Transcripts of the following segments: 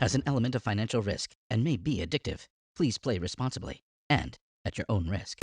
has an element of financial risk and may be addictive. Please play responsibly and at your own risk.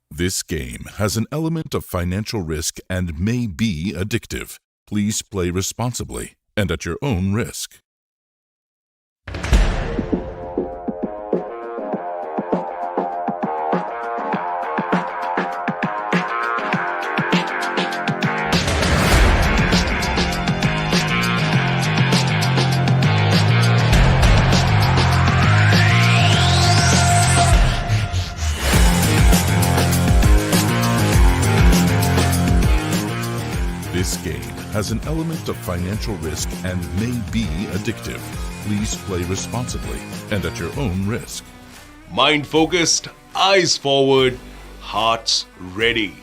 This game has an element of financial risk and may be addictive. Please play responsibly and at your own risk. This game has an element of financial risk and may be addictive. Please play responsibly and at your own risk. Mind focused, eyes forward, hearts ready.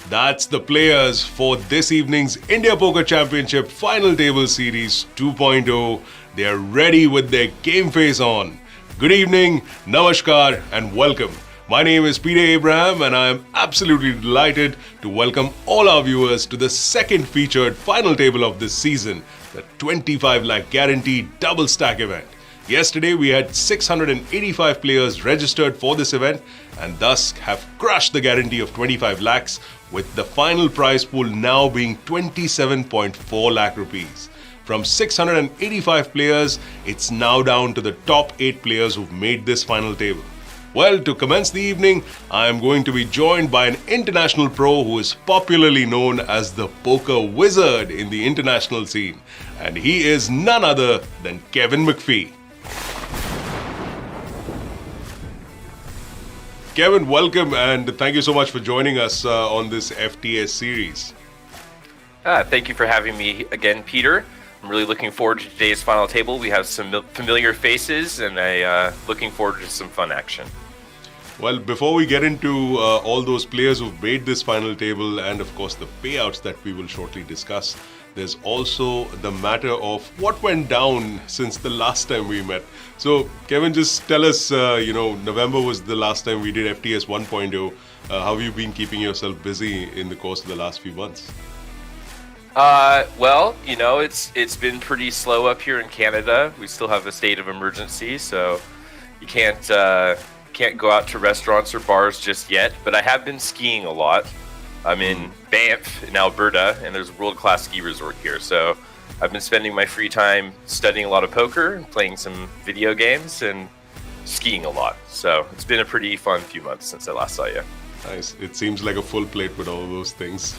That's the players for this evening's India Poker Championship Final Table Series 2.0. They are ready with their game face on. Good evening, namaskar and welcome. My name is Peter Abraham and I am absolutely delighted to welcome all our viewers to the second featured final table of this season, the 25 lakh guaranteed double stack event. Yesterday we had 685 players registered for this event and thus have crushed the guarantee of 25 lakhs, with the final prize pool now being 27.4 lakh rupees. From 685 players, it's now down to the top 8 players who've made this final table. Well, to commence the evening, I am going to be joined by an international pro who is popularly known as the poker wizard in the international scene. And he is none other than Kevin McPhee. Kevin, welcome and thank you so much for joining us on this FTS series. Thank you for having me again, Peter. I'm really looking forward to today's final table. We have some familiar faces and looking forward to some fun action. Well, before we get into all those players who've made this final table and of course the payouts that we will shortly discuss, there's also the matter of what went down since the last time we met. So, Kevin, just tell us, November was the last time we did FTS 1.0. How have you been keeping yourself busy in the course of the last few months? Well, it's been pretty slow up here in Canada. We still have a state of emergency, so you can't go out to restaurants or bars just yet. But I have been skiing a lot. I'm in Banff in Alberta, and there's a world-class ski resort here. So I've been spending my free time studying a lot of poker, playing some video games, and skiing a lot. So it's been a pretty fun few months since I last saw you. Nice. It seems like a full plate with all those things.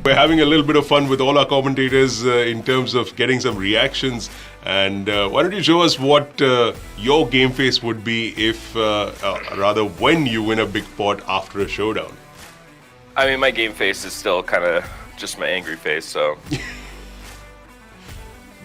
We're having a little bit of fun with all our commentators in terms of getting some reactions. And why don't you show us what your game face would be if, rather when you win a big pot after a showdown? I mean, my game face is still kind of just my angry face, so...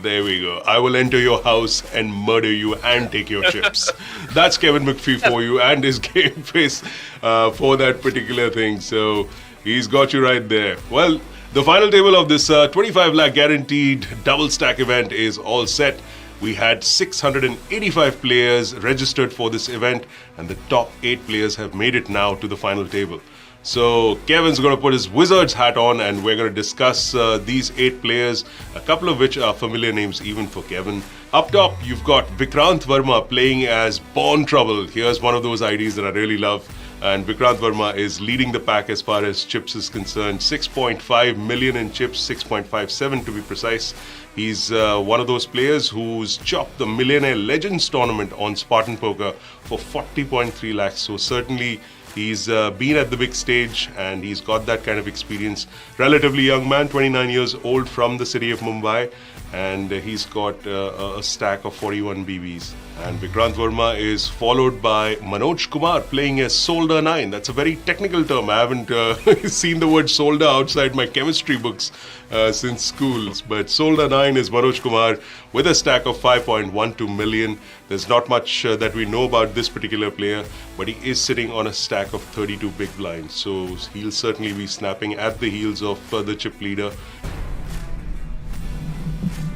There we go. I will enter your house and murder you and take your chips. That's Kevin McPhee for you and his game face for that particular thing. So he's got you right there. Well, the final table of this 25 lakh guaranteed double stack event is all set. We had 685 players registered for this event and the top 8 players have made it now to the final table. So Kevin's going to put his wizard's hat on and we're going to discuss these 8 players, a couple of which are familiar names even for Kevin. Up top, you've got Vikrant Verma playing as Born Trouble. Here's one of those IDs that I really love. And Vikrant Verma is leading the pack as far as chips is concerned. 6.5 million in chips, 6.57 to be precise. He's one of those players who's chopped the Millionaire Legends tournament on Spartan Poker for 40.3 lakhs. So certainly He's been at the big stage and he's got that kind of experience. Relatively young man, 29 years old, from the city of Mumbai, and he's got a stack of 41 BBs. And Vikrant Verma is followed by Manoj Kumar playing as Solder 9. That's a very technical term. I haven't seen the word solder outside my chemistry books since schools. But Solder 9 is Manoj Kumar with a stack of 5.12 million. There's not much that we know about this particular player, but he is sitting on a stack of 32 big blinds. So he'll certainly be snapping at the heels of the chip leader.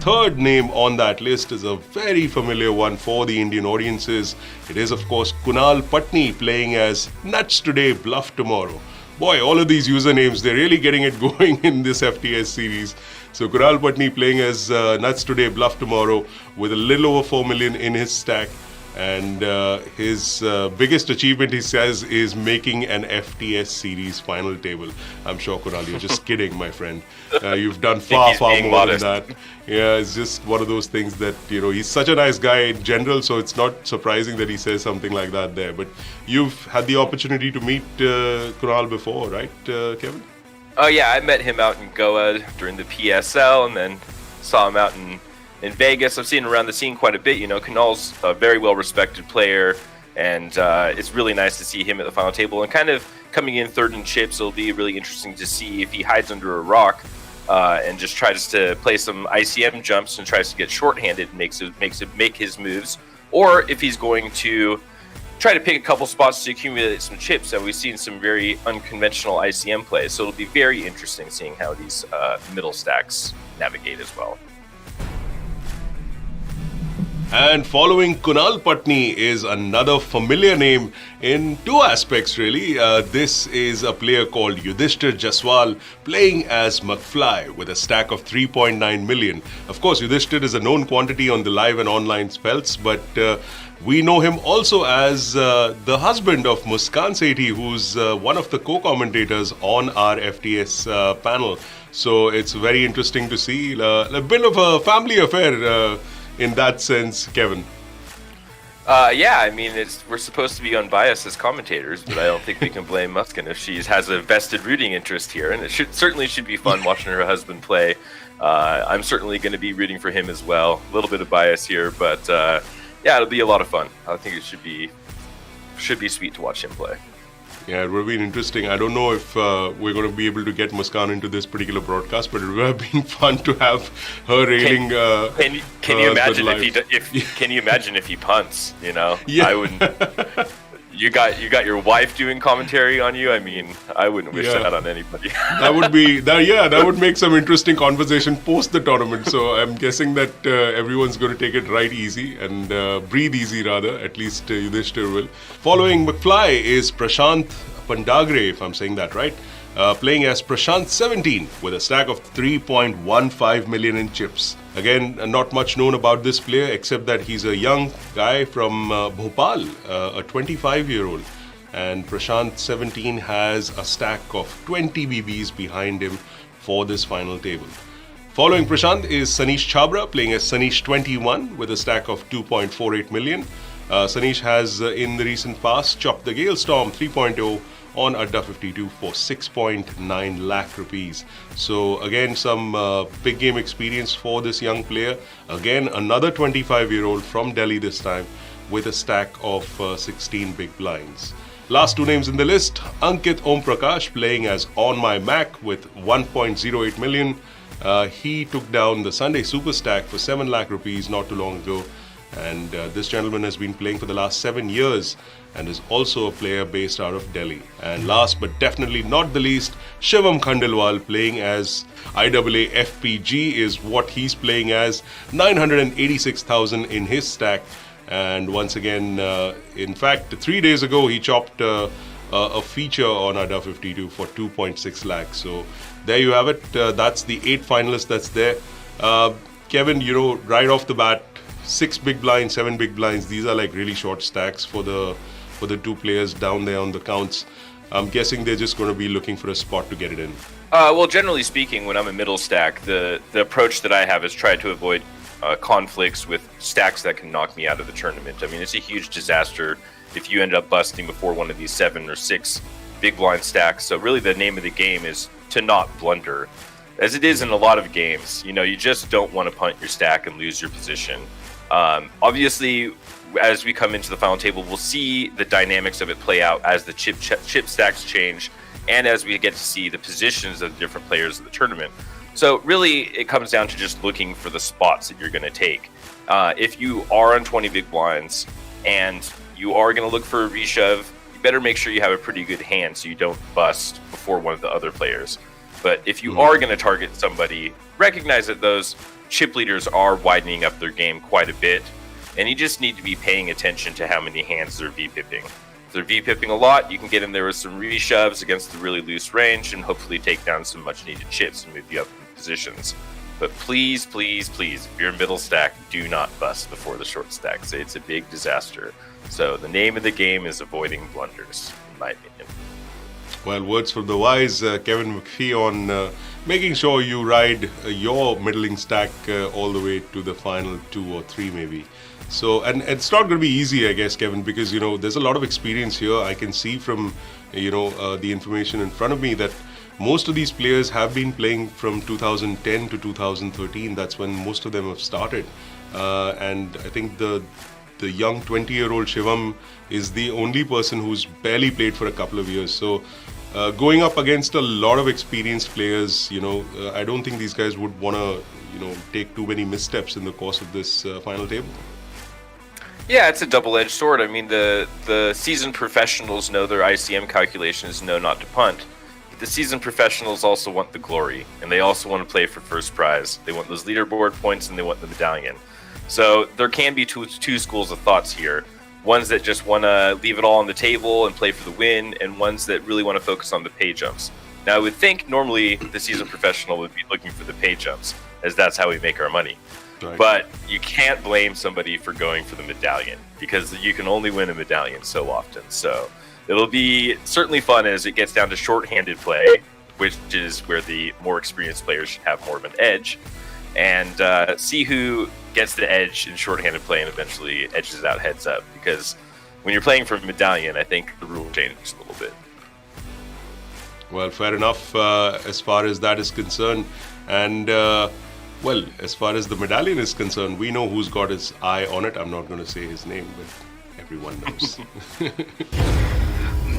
Third name on that list is a very familiar one for the Indian audiences. It is, of course, Kunal Patni playing as Nuts Today, Bluff Tomorrow. Boy, all of these usernames, they're really getting it going in this FTS series. So Kunal Patni playing as Nuts Today, Bluff Tomorrow with a little over 4 million in his stack. And his biggest achievement, he says, is making an FTS series final table. I'm sure, Kunal, you're just kidding, my friend. You've done far more than that. Yeah, it's just one of those things that, he's such a nice guy in general, so it's not surprising that he says something like that there. But you've had the opportunity to meet Kunal before, right, Kevin? Oh, yeah, I met him out in Goa during the PSL and then saw him out in Vegas. I've seen him around the scene quite a bit. Kunal's a very well-respected player, and it's really nice to see him at the final table and kind of coming in third in chips. It'll be really interesting to see if he hides under a rock and just tries to play some ICM jumps and tries to get shorthanded and make his moves, or if he's going to try to pick a couple spots to accumulate some chips. And we've seen some very unconventional ICM plays, so it'll be very interesting seeing how these middle stacks navigate as well. And following Kunal Patni is another familiar name in two aspects, really. This is a player called Yudhishthir Jaswal playing as McFly with a stack of 3.9 million. Of course, Yudhishthir is a known quantity on the live and online spells, but we know him also as the husband of Muskan Sethi, who's one of the co-commentators on our FTS panel. So it's very interesting to see a bit of a family affair in that sense, Kevin. Yeah, I mean, we're supposed to be unbiased as commentators, but I don't think we can blame Muskan if she has a vested rooting interest here, and it certainly should be fun watching her husband play. I'm certainly going to be rooting for him as well. A little bit of bias here, but yeah, it'll be a lot of fun. I think it should be sweet to watch him play. Yeah, it would have been interesting. I don't know if we're going to be able to get Muskan into this particular broadcast, but it would have been fun to have her railing. Can you imagine Can you imagine if he punts? Yeah. I wouldn't. You got your wife doing commentary on you. I mean, I wouldn't wish that on anybody. That would make some interesting conversation post the tournament. So I'm guessing that everyone's going to take it right easy and breathe easy, rather. At least Yudhishthir will. Following McFly is Prashant Pandagre, if I'm saying that right, playing as Prashant 17 with a stack of 3.15 million in chips. Again, not much known about this player except that he's a young guy from Bhopal, a 25-year-old. And Prashant 17 has a stack of 20 BBs behind him for this final table. Following Prashant is Sanish Chabra playing as Sanish 21 with a stack of 2.48 million. Sanish has in the recent past chopped the Gale Storm 3.0 on Adda 52 for 6.9 lakh rupees. So again, some big game experience for this young player. Again, another 25-year-old from Delhi this time with a stack of 16 big blinds. Last two names in the list, Ankit Om Prakash playing as On My Mac with 1.08 million. He took down the Sunday Super Stack for 7 lakh rupees not too long ago. And this gentleman has been playing for the last 7 years and is also a player based out of Delhi. And last but definitely not the least, Shivam Khandelwal playing as IAA FPG is what he's playing as. 986,000 in his stack. And once again, in fact, 3 days ago, he chopped a feature on Adda 52 for 2.6 lakhs. So there you have it. That's the 8 finalists that's there. Kevin, right off the bat, 6 big blinds, 7 big blinds. These are like really short stacks for the two players down there on the counts. I'm guessing they're just going to be looking for a spot to get it in. Well, generally speaking, when I'm a middle stack, the approach that I have is try to avoid conflicts with stacks that can knock me out of the tournament. I mean, it's a huge disaster if you end up busting before one of these 7 or 6 big blind stacks. So really the name of the game is to not blunder. As it is in a lot of games, you just don't want to punt your stack and lose your position. Obviously, as we come into the final table, we'll see the dynamics of it play out as the chip stacks change and as we get to see the positions of the different players of the tournament. So really, it comes down to just looking for the spots that you're going to take. If you are on 20 big blinds and you are going to look for a reshove, you better make sure you have a pretty good hand so you don't bust before one of the other players. But if you are going to target somebody, recognize that those chip leaders are widening up their game quite a bit, and you just need to be paying attention to how many hands they're V-pipping. If they're V-pipping a lot, you can get in there with some reshoves against the really loose range and hopefully take down some much-needed chips and move you up in positions. But please, please, please, if you're in middle stack, do not bust before the short stack. It's a big disaster. So the name of the game is avoiding blunders, in my opinion. Well, words from the wise, Kevin McPhee, on making sure you ride your middling stack all the way to the final 2 or 3 maybe. So, and it's not going to be easy, I guess, Kevin, because, there's a lot of experience here. I can see from, the information in front of me that most of these players have been playing from 2010 to 2013. That's when most of them have started. And I think the young 20-year-old Shivam is the only person who's barely played for a couple of years. So going up against a lot of experienced players, I don't think these guys would want to, take too many missteps in the course of this final table. Yeah, it's a double-edged sword. I mean, the seasoned professionals know their ICM calculations, know not to punt. But the seasoned professionals also want the glory, and they also want to play for first prize. They want those leaderboard points, and they want the medallion. So there can be two schools of thoughts here. Ones that just want to leave it all on the table and play for the win, and ones that really want to focus on the pay jumps. Now, I would think normally the seasoned professional would be looking for the pay jumps, as that's how we make our money. Right. But you can't blame somebody for going for the medallion, because you can only win a medallion so often. So it'll be certainly fun as it gets down to short-handed play, which is where the more experienced players should have more of an edge, and see who gets the edge in short-handed play and eventually edges out heads up. Because when you're playing for medallion, I think the rule changes a little bit. Well, fair enough as far as that is concerned. And well, as far as the medallion is concerned, we know who's got his eye on it. I'm not going to say his name, but everyone knows.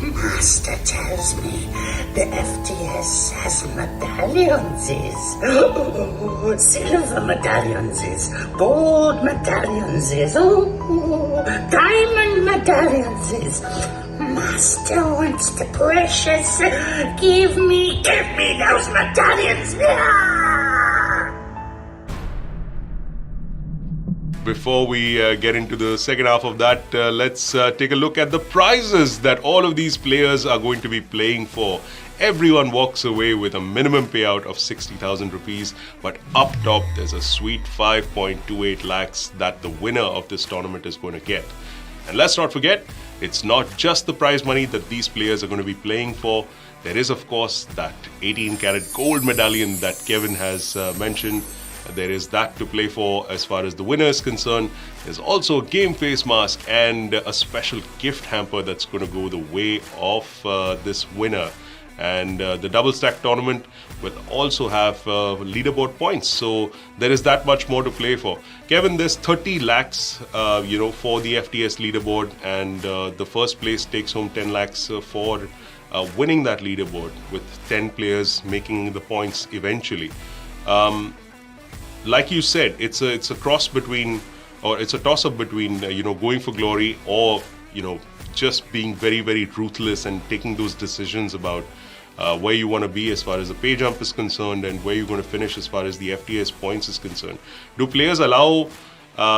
Master tells me the FTS has medallions. Oh, silver medallions. Gold medallions. Oh, diamond medallions. Master wants the precious. Give me those medallions. Before we get into the second half of that, let's take a look at the prizes that all of these players are going to be playing for. Everyone walks away with a minimum payout of 60,000 rupees, but up top there's a sweet 5.28 lakhs that the winner of this tournament is going to get. And let's not forget, it's not just the prize money that these players are going to be playing for. There is, of course, that 18-karat gold medallion that Kevin has mentioned. There is that to play for as far as the winner is concerned. There's also a game face mask and a special gift hamper that's going to go the way of this winner. And the double stack tournament will also have leaderboard points. So there is that much more to play for. Kevin, there's 30 lakhs, for the FTS leaderboard, and the first place takes home 10 lakhs for winning that leaderboard, with 10 players making the points eventually. Like you said, it's a cross between, or it's a toss-up between, going for glory or, just being very, very ruthless and taking those decisions about where you want to be as far as the pay jump is concerned and where you're going to finish as far as the FTS points is concerned. Do players allow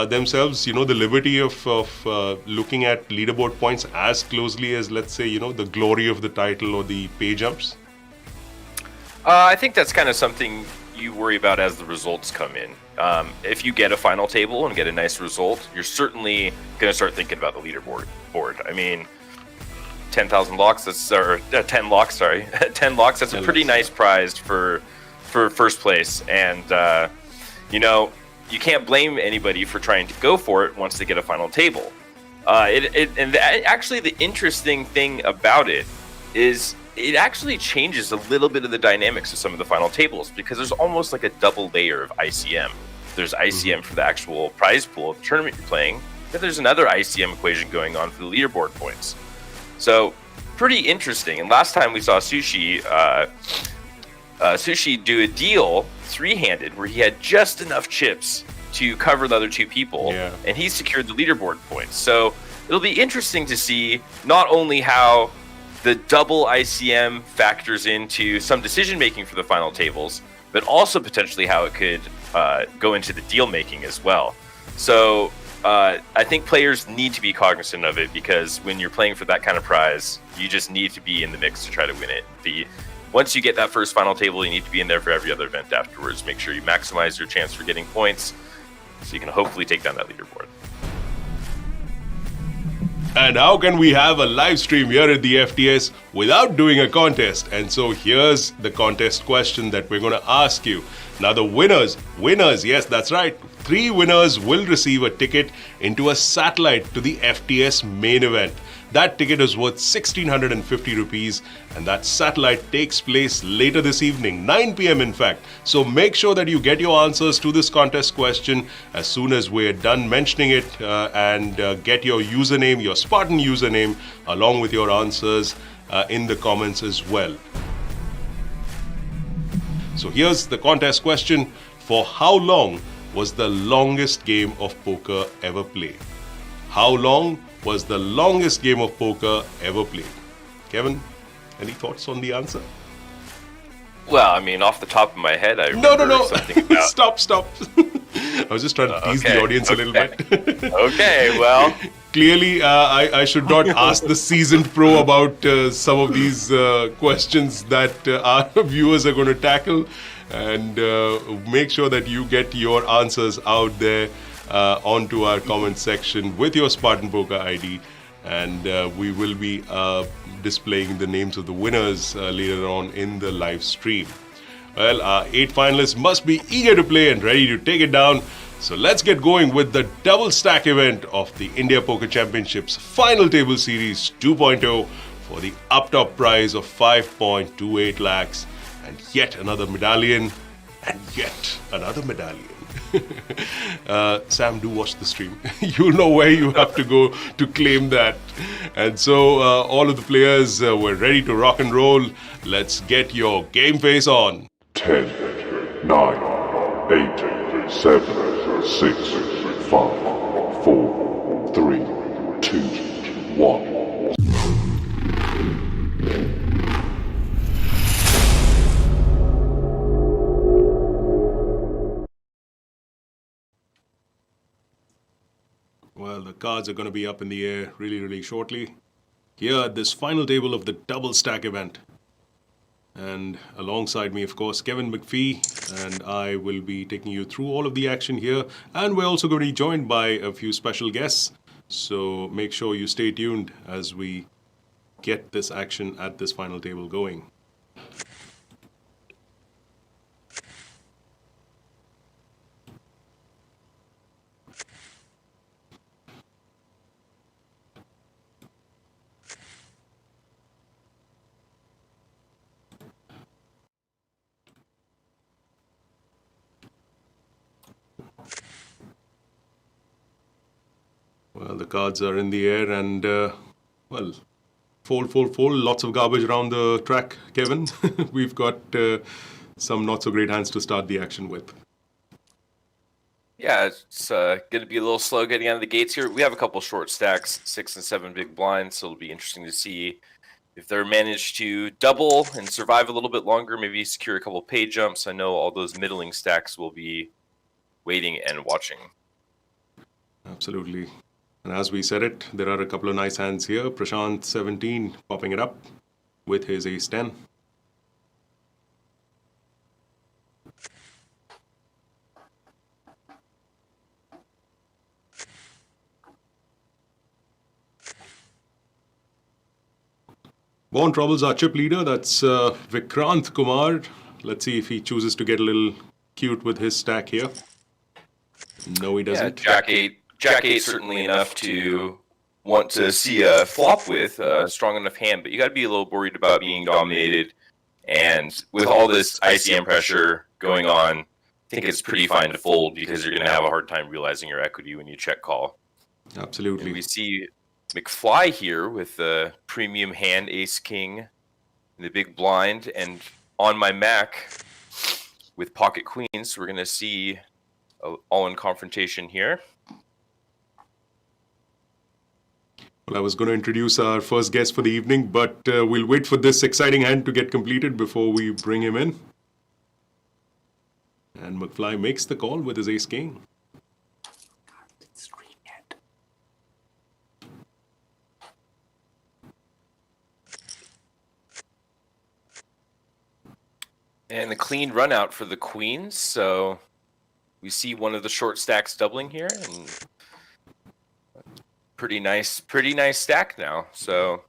themselves, the liberty of looking at leaderboard points as closely as, let's say, the glory of the title or the pay jumps? I think that's kind of something you worry about as the results come in. If you get a final table and get a nice result, you're certainly going to start thinking about the leaderboard. I mean, 10,000 locks, 10 locks, sorry. 10 locks, that's a pretty nice prize for first place. And, you can't blame anybody for trying to go for it once they get a final table. Actually, the interesting thing about it is it actually changes a little bit of the dynamics of some of the final tables, because there's almost like a double layer of ICM. There's ICM for the actual prize pool of the tournament you're playing, then there's another ICM equation going on for the leaderboard points. So pretty interesting. And last time we saw Sushi do a deal three-handed where he had just enough chips to cover the other two people, and he secured the leaderboard points. So it'll be interesting to see not only how the double ICM factors into some decision making for the final tables, but also potentially how it could go into the deal making as well. So I think players need to be cognizant of it, because when you're playing for that kind of prize, you just need to be in the mix to try to win it. Once you get that first final table, you need to be in there for every other event afterwards. Make sure you maximize your chance for getting points, so you can hopefully take down that leaderboard. And how can we have a live stream here at the FTS without doing a contest? And so here's the contest question that we're going to ask you. Now the winners, yes, that's right. 3 winners will receive a ticket into a satellite to the FTS main event. That ticket is worth 1,650 rupees, and that satellite takes place later this evening, 9 p.m. in fact. So make sure that you get your answers to this contest question as soon as we're done mentioning it, and get your username, your Spartan username, along with your answers in the comments as well. So here's the contest question. For how long was the longest game of poker ever played? How long was the longest game of poker ever played? Kevin, any thoughts on the answer? Well, I mean, off the top of my head, I remember something about... Stop. I was just trying to tease the audience a little bit. Okay, well... Clearly, I should not ask the seasoned pro about some of these questions that our viewers are going to tackle. And make sure that you get your answers out there onto our comment section with your Spartan Poker ID. And we will be displaying the names of the winners later on in the live stream. Well, our 8 finalists must be eager to play and ready to take it down. So let's get going with the double stack event of the India Poker Championships Final Table Series 2.0 for the up top prize of 5.28 lakhs, and yet another medallion, and yet another medallion. Sam, do watch the stream. You'll know where you have to go to claim that. And so all of the players were ready to rock and roll. Let's get your game face on. 10, 9, 8, 7, 6, 5, 4, 3, 2, 1. Well, the cards are going to be up in the air really shortly. Here at this final table of the double stack event. And alongside me, of course, Kevin McPhee, and I will be taking you through all of the action here. And we're also going to be joined by a few special guests. So make sure you stay tuned as we get this action at this final table going. Well, the cards are in the air and, well, fold. Lots of garbage around the track, Kevin. We've got some not so great hands to start the action with. Yeah, it's going to be a little slow getting out of the gates here. We have a couple short stacks, 6 and 7 big blinds, so it'll be interesting to see if they're managed to double and survive a little bit longer, maybe secure a couple pay jumps. I know all those middling stacks will be waiting and watching. Absolutely. And as we said it, there are a couple of nice hands here. Prashant 17 popping it up with his ace 10. Born Troubles, our chip leader, that's Vikrant Kumar. Let's see if he chooses to get a little cute with his stack here. No, he doesn't. Yeah, Jack 8 certainly enough to want to see a flop with a strong enough hand, but you got to be a little worried about being dominated. And with all this ICM pressure going on, I think it's pretty fine to fold because you're going to have a hard time realizing your equity when you check call. Absolutely. And we see McFly here with the premium hand, ace king, the big blind, and on my Mac with pocket queens, we're going to see all in confrontation here. Well, I was going to introduce our first guest for the evening, but we'll wait for this exciting hand to get completed before we bring him in. And McFly makes the call with his ace king. And the clean run out for the queens, so we see one of the short stacks doubling here, and pretty nice stack now. So,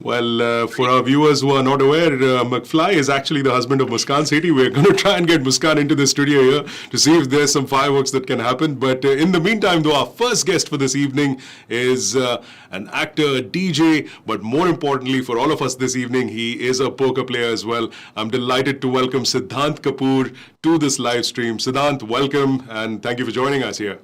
well, for our viewers who are not aware, McFly is actually the husband of Muskan Sethi. We're going to try and get Muskan into the studio here to see if there's some fireworks that can happen. But in the meantime, though, our first guest for this evening is an actor, DJ, but more importantly for all of us this evening, he is a poker player as well. I'm delighted to welcome Siddhant Kapoor to this live stream. Siddhant, welcome, and thank you for joining us here.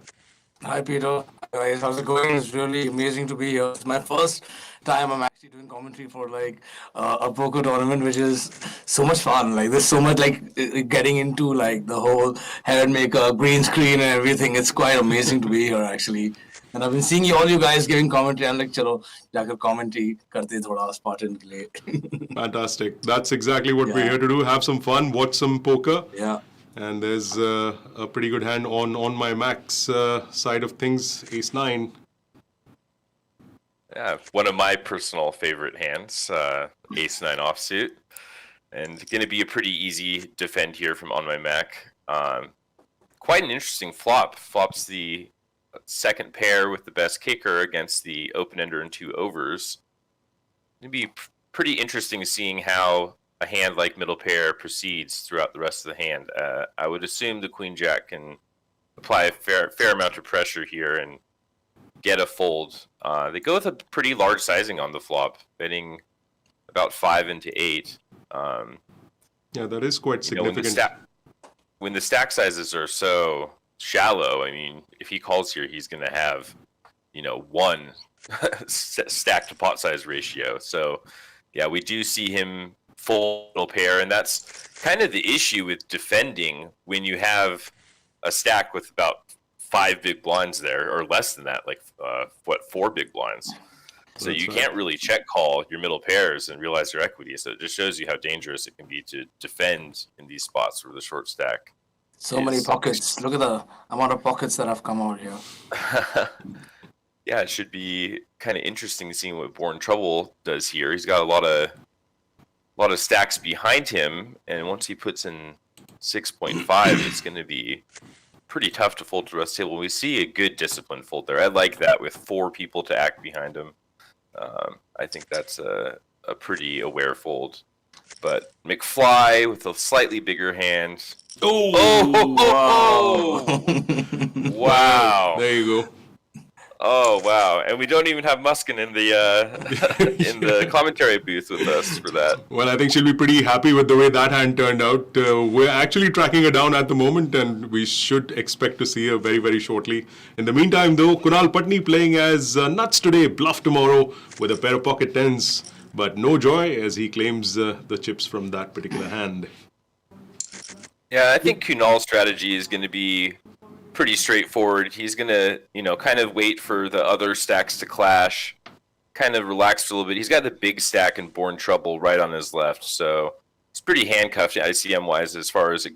Hi, Peter. Guys, how's it going? It's really amazing to be here. It's my first time I'm actually doing commentary for like a poker tournament, which is so much fun. Like there's so much like getting into like the whole head maker, green screen, and everything. It's quite amazing to be here actually. And I've been seeing all you guys giving commentary. I'm like, chalo, jaakar commentary karte thoda Spartan ke liye. Fantastic. That's exactly what we're here to do. Have some fun, watch some poker. Yeah. And there's a pretty good hand on my Mac's side of things, ace-9. yeah, one of my personal favorite hands, ace-9 offsuit. And going to be a pretty easy defend here from on my Mac. Quite an interesting flop. Flops the second pair with the best kicker against the open-ender and 2 overs. It'd be pretty interesting seeing how a hand like middle pair proceeds throughout the rest of the hand. I would assume the Queen Jack can apply a fair amount of pressure here and get a fold. They go with a pretty large sizing on the flop, betting about 5 into 8. Yeah, that is quite significant. When the stack sizes are so shallow, I mean, if he calls here, he's going to have, 1 stack to pot size ratio. So, yeah, we do see him full middle pair, and that's kind of the issue with defending when you have a stack with about 5 big blinds there, or less than that, like 4 big blinds. So you can't really check call your middle pairs and realize your equity. So it just shows you how dangerous it can be to defend in these spots where the short stack. So many pockets. Look at the amount of pockets that have come out here. Yeah, it should be kind of interesting seeing what Born Trouble does here. He's got a lot of stacks behind him, and once he puts in 6.5, it's going to be pretty tough to fold to the rest of the table. We see a good discipline fold there. I like that with 4 people to act behind him. I think that's a pretty aware fold. But McFly with a slightly bigger hand. Wow. There you go. Oh wow! And we don't even have Muskin in the in the commentary booth with us for that. Well, I think she'll be pretty happy with the way that hand turned out. We're actually tracking her down at the moment, and we should expect to see her very, very shortly. In the meantime, though, Kunal Patni playing as nuts today, bluff tomorrow with a pair of pocket tens, but no joy as he claims the chips from that particular hand. Yeah, I think Kunal's strategy is going to be pretty straightforward. He's going to, kind of wait for the other stacks to clash, kind of relax a little bit. He's got the big stack and Born Trouble right on his left, so it's pretty handcuffed ICM-wise as far as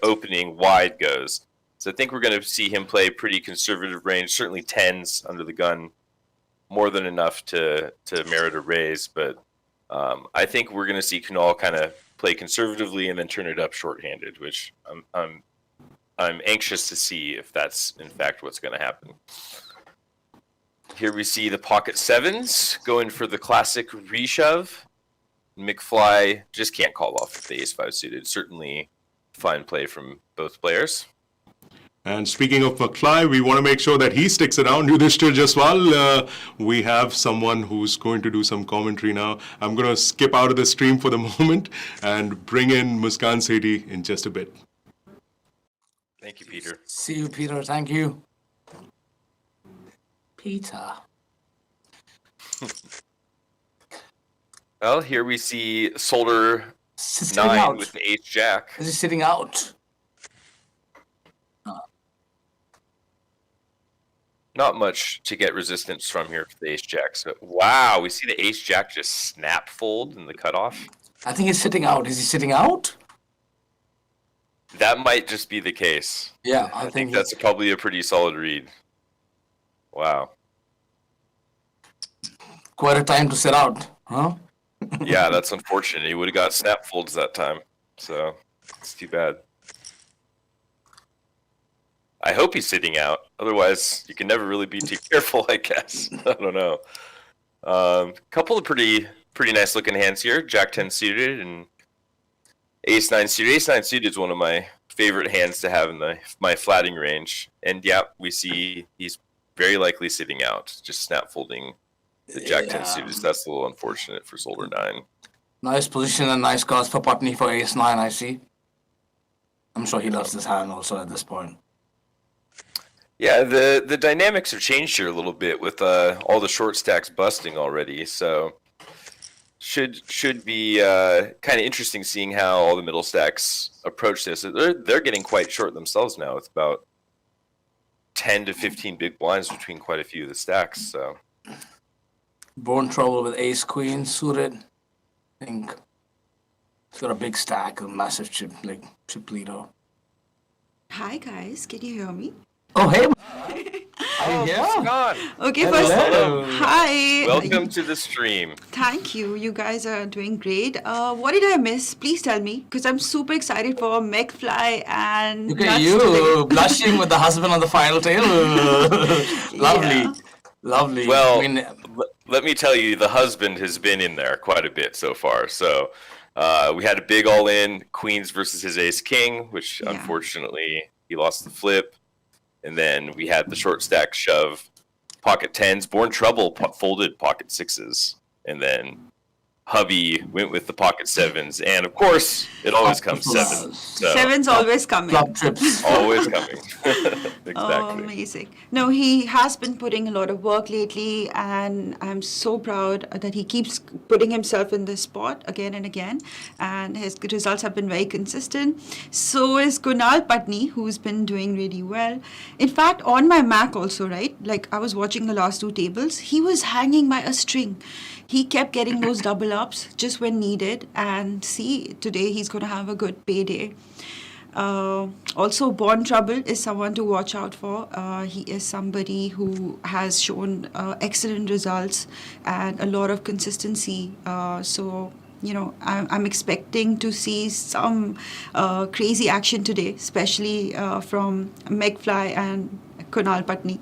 opening wide goes. So I think we're going to see him play pretty conservative range, certainly tens under the gun, more than enough to merit a raise, but I think we're going to see Kunal kind of play conservatively and then turn it up shorthanded, which I'm anxious to see if that's in fact what's going to happen. Here we see the pocket sevens going for the classic reshove. McFly just can't call off the ace-5 suited. Certainly fine play from both players. And speaking of McFly, we want to make sure that he sticks around. Yudhishthir Jaswal, we have someone who's going to do some commentary now. I'm going to skip out of the stream for the moment and bring in Muskan Sethi in just a bit. Thank you, Peter. See you, Peter. Thank you. Peter. Well, here we see Solder Sitting 9 out. with the Ace Jack. Is he sitting out? Not much to get resistance from here for the Ace Jack. So, wow, we see the Ace Jack just snap fold in the cutoff. I think he's sitting out. Is he sitting out? That might just be the case. Yeah, I think that's probably a pretty solid read. Wow. Quite a time to sit out, huh? Yeah, that's unfortunate. He would have got snap folds that time. So, it's too bad. I hope he's sitting out. Otherwise, you can never really be too careful, I guess. I don't know. Couple of pretty nice looking hands here. Jack 10 suited and Ace 9 suited. Ace 9 suited is one of my favorite hands to have in my flatting range. And yeah, we see he's very likely sitting out, just snap folding the Jack 10 suited. That's a little unfortunate for Solder 9. Nice position and nice cards for Putney for Ace 9, I see. I'm sure he loves this hand also at this point. Yeah, the dynamics have changed here a little bit with all the short stacks busting already. So should be kind of interesting seeing how all the middle stacks approach this. They're getting quite short themselves now. It's about 10 to 15 big blinds between quite a few of the stacks. So Born trouble with Ace Queen suited. I think he's got a big stack, a massive chip leader. Hi guys, can you hear me? Oh hey. Muskan, Okay, Hello. first, hi. welcome to the stream. Thank you. You guys are doing great. What did I miss? Please tell me, because I'm super excited for McFly and. Look at nuts you today. blushing with the husband on the final table. Lovely, Yeah. lovely. Well, I mean, let me tell you, the husband has been in there quite a bit so far. So we had a big all-in, Queens versus his Ace King, which Yeah. unfortunately he lost the flip. And then we had the short stack shove, pocket tens, Born Trouble folded pocket sixes. And then hubby went with the pocket sevens. And of course, it always comes sevens. So Seven's always coming. club trips. always coming. Exactly. Oh, amazing. No, he has been putting a lot of work lately, and I'm so proud that he keeps putting himself in this spot again and again, and his results have been very consistent. So is Kunal Patni, who's been doing really well. In fact, on my Mac also, right? Like I was watching the last two tables, he was hanging by a string. He kept getting those double ups just when needed, and see, today he's going to have a good payday. Also, Born Trouble is someone to watch out for. He is somebody who has shown excellent results and a lot of consistency. So, you know, I'm expecting to see some crazy action today, especially from McFly and Kunal Patni.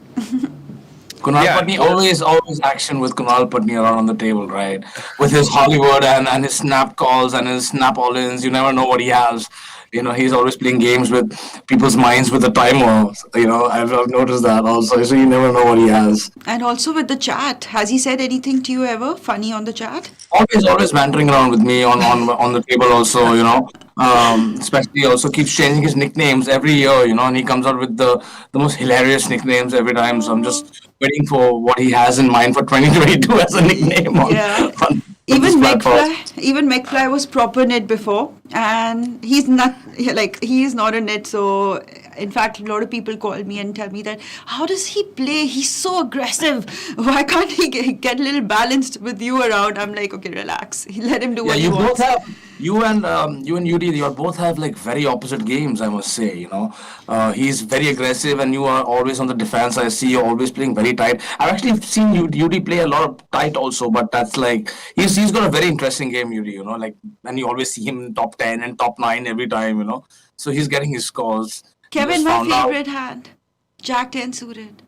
Kunal Yeah, Patni, always action with Kunal Patni around on the table, right? With his Hollywood and his snap calls and his snap all-ins, you never know what he has. You know, he's always playing games with people's minds with the timer. You know, I've noticed that also. So you never know what he has. And also with the chat, has he said anything to you ever funny on the chat? Always bantering around with me on the table also, you know. Especially also keeps changing his nicknames every year, you know, and he comes out with the most hilarious nicknames every time. So I'm just waiting for what he has in mind for 2022 as a nickname on, Yeah. on Even this platform. McFly was proper net before, and he's not like he is not a net. So, in fact, a lot of people call me and tell me that how does he play? He's so aggressive. Why can't he get a little balanced with you around? I'm like, okay, relax. Let him do Yeah, what he you both wants. have you and UD. You both have like very opposite games, I must say. You know, he's very aggressive, and you are always on the defense. I see you're always playing very tight. I've actually seen UD play a lot of tight also, but that's like he's got a very interesting game, UD. You know, like and you always see him in top 10 and top 9 every time. You know, so he's getting his scores. Kevin, Just my found out- favorite hand, Jack 10 suited.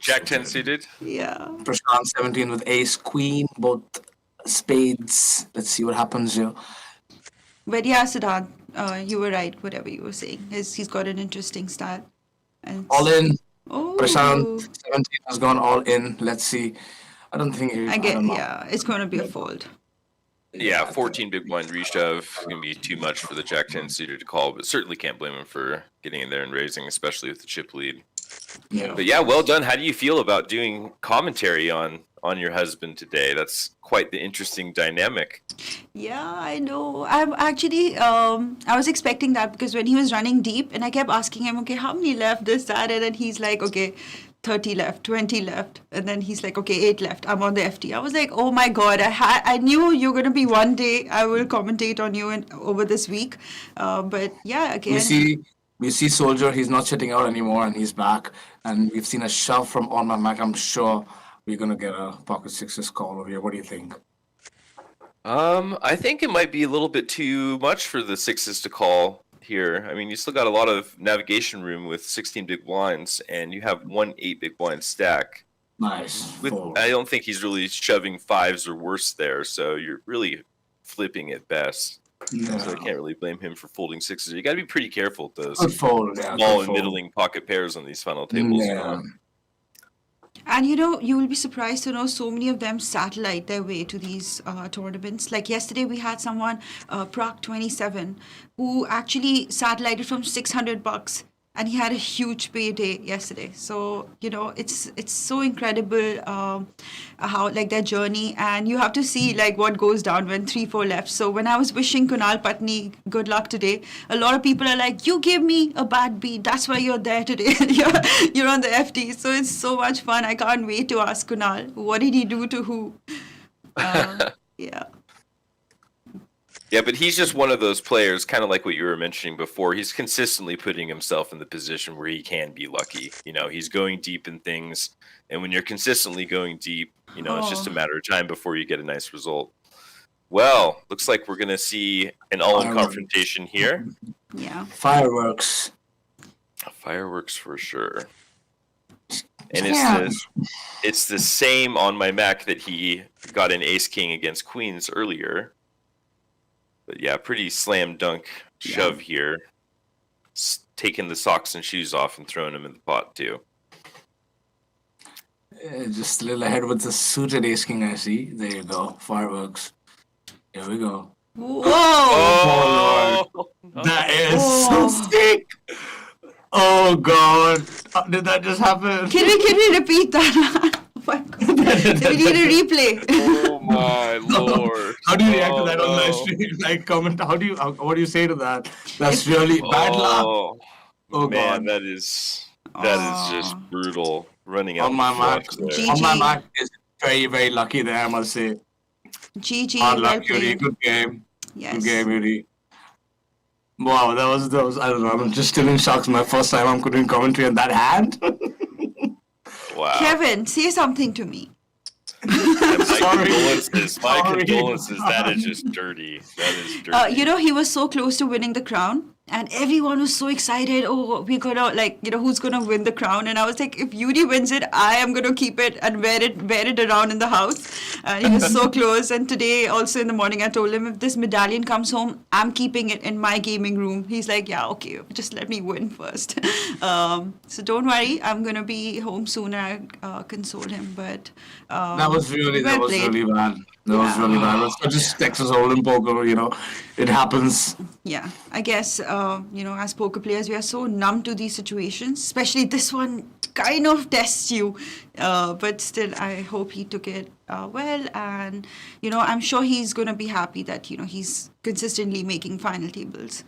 Jack 10 suited. Yeah. Prashant 17 with Ace Queen, both spades. Let's see what happens here. But yeah, Siddharth, you were right, whatever you were saying. He's got an interesting style. And All in. Prashant, oh, 17 has gone all in. Let's see. I don't think I I get, don't know. yeah, it's going to be a fold. Yeah, 14 big blind reshove is going to be too much for the Jack 10 suited to call, but certainly can't blame him for getting in there and raising, especially with the chip lead. Yeah. But yeah, well done. How do you feel about doing commentary on your husband today? That's quite the interesting dynamic. Yeah, I know. I'm actually, I was expecting that because when he was running deep and I kept asking him, okay, how many left, this, that, and then he's like, okay, 30 left, 20 left. And then he's like, okay, 8 left. I'm on the FT. I was like, oh my God, I knew you're going to be one day. I will commentate on you over this week. But yeah, again. We see Soldier, he's not sitting out anymore and he's back. And we've seen a shove from On My Mac. I'm sure we're going to get a pocket sixes call over here. What do you think? I think it might be a little bit too much for the sixes to call here. I mean, you still got a lot of navigation room with 16 big blinds, and you have 1 8 big blind stack. Nice. I don't think he's really shoving fives or worse there, so you're really flipping at best. Yeah. So I can't really blame him for folding sixes. You got to be pretty careful with those Good fold, yeah, small good and fold. middling pocket pairs on these final tables. Yeah. And you will be surprised to know so many of them satellite their way to these tournaments. Like yesterday, we had someone, Prague 27, who actually satellited from $600, and he had a huge payday yesterday. So it's so incredible how like their journey, and you have to see like what goes down when 3-4 left. So when I was wishing Kunal Patni good luck today, a lot of people are like, you gave me a bad beat, that's why you're there today. you're on the FT. So it's so much fun. I can't wait to ask Kunal, what did he do to who? Yeah. Yeah, but he's just one of those players, kind of like what you were mentioning before. He's consistently putting himself in the position where he can be lucky. He's going deep in things, and when you're consistently going deep, it's just a matter of time before you get a nice result. Well, looks like we're going to see an all-in confrontation here. Yeah. Fireworks. Fireworks for sure. And it's the same on my Mac that he got an ace-king against queens earlier. But yeah, pretty slam dunk shove here. Taking the socks and shoes off and throwing them in the pot too. Just a little ahead with the suited ace king, I see. There you go. Fireworks. Here we go. Whoa! Oh, Lord. That is so sick. Oh, God. Did that just happen? Can we repeat that? Oh my God. We need a replay. Oh my Lord. How do you react to that on live stream? Like, comment, what do you say to that? That's really bad luck. Oh, man, God. that is just brutal. Running out On my Mac. GG. On my Mac is very, very lucky there, I must say. GG. Hard Well luck, Yuri. played. Good game. Yes. Good game, Yuri. Wow, that was, I don't know, I'm just still in shock. It's my first time I'm doing commentary on that hand. Wow. Kevin, say something to me. Sorry. My condolences. That is just dirty. That is dirty. He was so close to winning the crown, and everyone was so excited. Oh, we're gonna who's gonna win the crown? And I was like, if Yuri wins it, I am gonna keep it and wear it around in the house. And he was so close. And today, also in the morning, I told him, if this medallion comes home, I'm keeping it in my gaming room. He's like, yeah, okay, just let me win first. So don't worry, I'm gonna be home soon, and I'll console him. But That was really well played. really bad. That was really bad. It's just Texas Hold'em poker, it happens. Yeah, I guess, as poker players, we are so numb to these situations, especially this one kind of tests you. But still, I hope he took it well. And, I'm sure he's going to be happy that, he's consistently making final tables.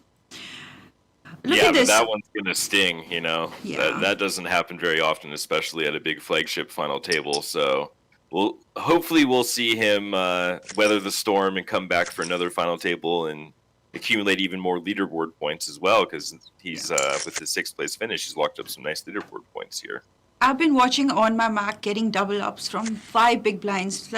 Look at this. But that one's going to sting, Yeah. That doesn't happen very often, especially at a big flagship final table. So hopefully we'll see him weather the storm and come back for another final table and accumulate even more leaderboard points as well, because he's with his 6th place finish, he's locked up some nice leaderboard points here. I've been watching on my Mac getting double ups from 5 big blinds,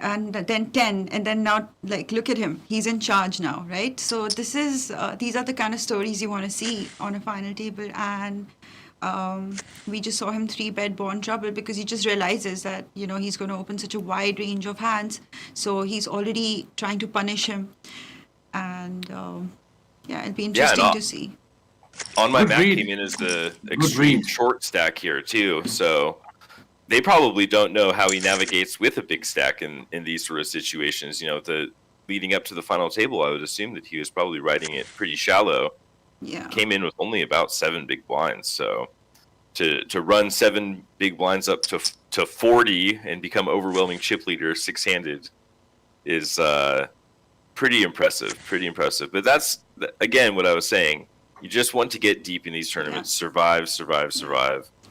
and then 10, and then now, look at him, he's in charge now, right? So these are the kind of stories you want to see on a final table. And we just saw him 3-bet Bond Trouble because he just realizes that he's going to open such a wide range of hands, so he's already trying to punish him. And yeah, it'll be and interesting to see. On my Good Mac read. came in as the Good extreme read. short stack here too, so they probably don't know how he navigates with a big stack in these sort of situations. You know, leading up to the final table, I would assume that he was probably riding it pretty shallow. Yeah. Came in with only about 7 big blinds, so to run 7 big blinds up to 40 and become overwhelming chip leader 6-handed is pretty impressive. But that's again what I was saying. You just want to get deep in these tournaments, survive.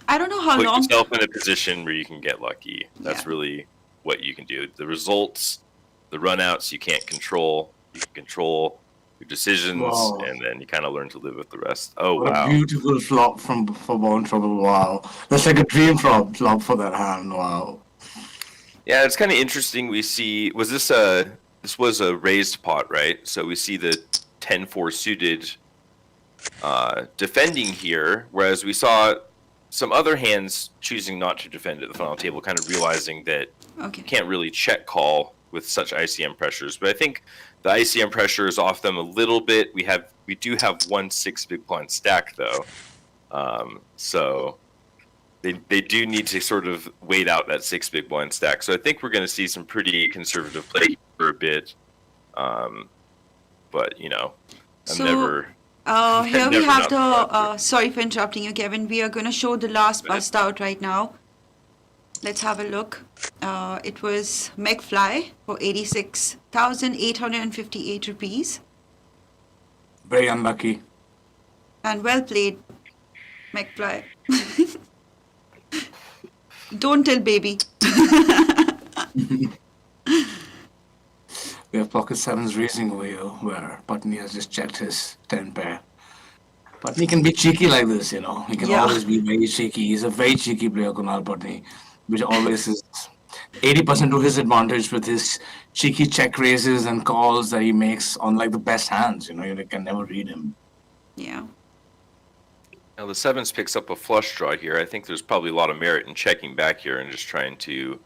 I don't know how Put long. yourself in a position where you can get lucky. That's Yeah. really what you can do. The results, the runouts, you can't control. You can control your decisions, Wow. and then you kind of learn to live with the rest. Oh, What wow. a beautiful flop for Born Trouble. Wow. That's like a dream flop for that hand. Wow. Yeah, it's kind of interesting. We see, this was a raised pot, right? So we see the 10-4 suited defending here, whereas we saw some other hands choosing not to defend at the final table, kind of realizing that Okay. you can't really check call with such ICM pressures. But I think the ICM pressure is off them a little bit. We do have 1 6 big blind stack though, so they do need to sort of wait out that 6 big blind stack. So I think we're going to see some pretty conservative play for a bit. But you know, I'm So, never. Here we Never have not the, sorry for interrupting you, Kevin. We are going to show the last bust out right now. Let's have a look. It was McFly for 86,858 rupees. Very unlucky. And well played, McFly. Don't tell baby. We have pocket sevens racing over here, where Patni has just checked his 10 pair. Patni can be cheeky like this, you know. He can Yeah. always be very cheeky. He's a very cheeky player, Kunal Patni, which always is 80% to his advantage with his cheeky check raises and calls that he makes on like the best hands. You know, you can never read him. Yeah. Now the sevens picks up a flush draw here. I think there's probably a lot of merit in checking back here and just trying to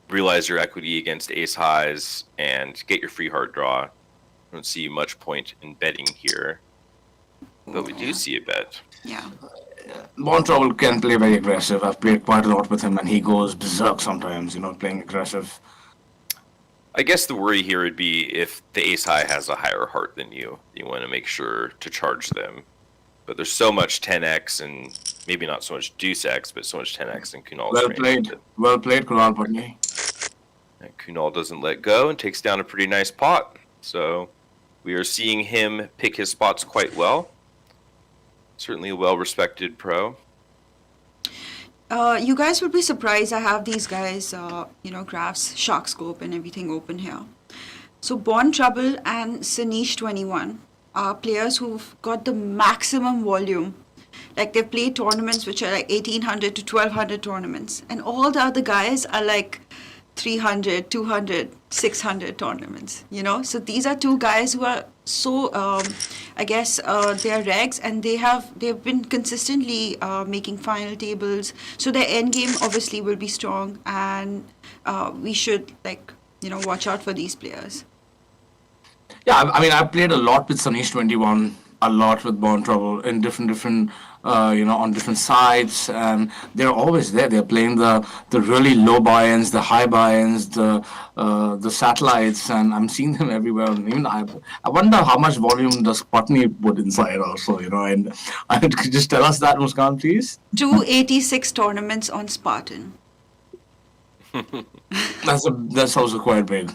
realize your equity against ace highs and get your free hard draw. I don't see much point in betting here, but we do see a bet. Yeah. Born Trouble can play very aggressive. I've played quite a lot with him, and he goes berserk sometimes, you know, playing aggressive. I guess the worry here would be if the ace high has a higher heart than you want to make sure to charge them. But there's so much 10x and maybe not so much deuce x, but so much 10x in Kunal's Well range played. that- Well played, Kunal Patni. And Kunal doesn't let go and takes down a pretty nice pot. So we are seeing him pick his spots quite well. Certainly a well-respected pro. You guys would be surprised. I have these guys, graphs, Shark Scope, and everything open here. So Born Trouble and Sanish21 are players who've got the maximum volume. Like they've played tournaments which are like 1800 to 1200 tournaments, and all the other guys are like 300, 200, 600 tournaments, you know? So these are two guys who are so, they're regs, and they've been consistently making final tables. So their end game obviously will be strong, and we should watch out for these players. Yeah, I mean, I've played a lot with Sanish21, a lot with Born Trouble in different on different sides, and they're always there. They're playing the really low buy-ins, the high buy-ins, the satellites, and I'm seeing them everywhere. And even I wonder how much volume does Patni put inside also, you know, and could you just tell us that, Muskan, please? 286 tournaments on Spartan. That's also quite big.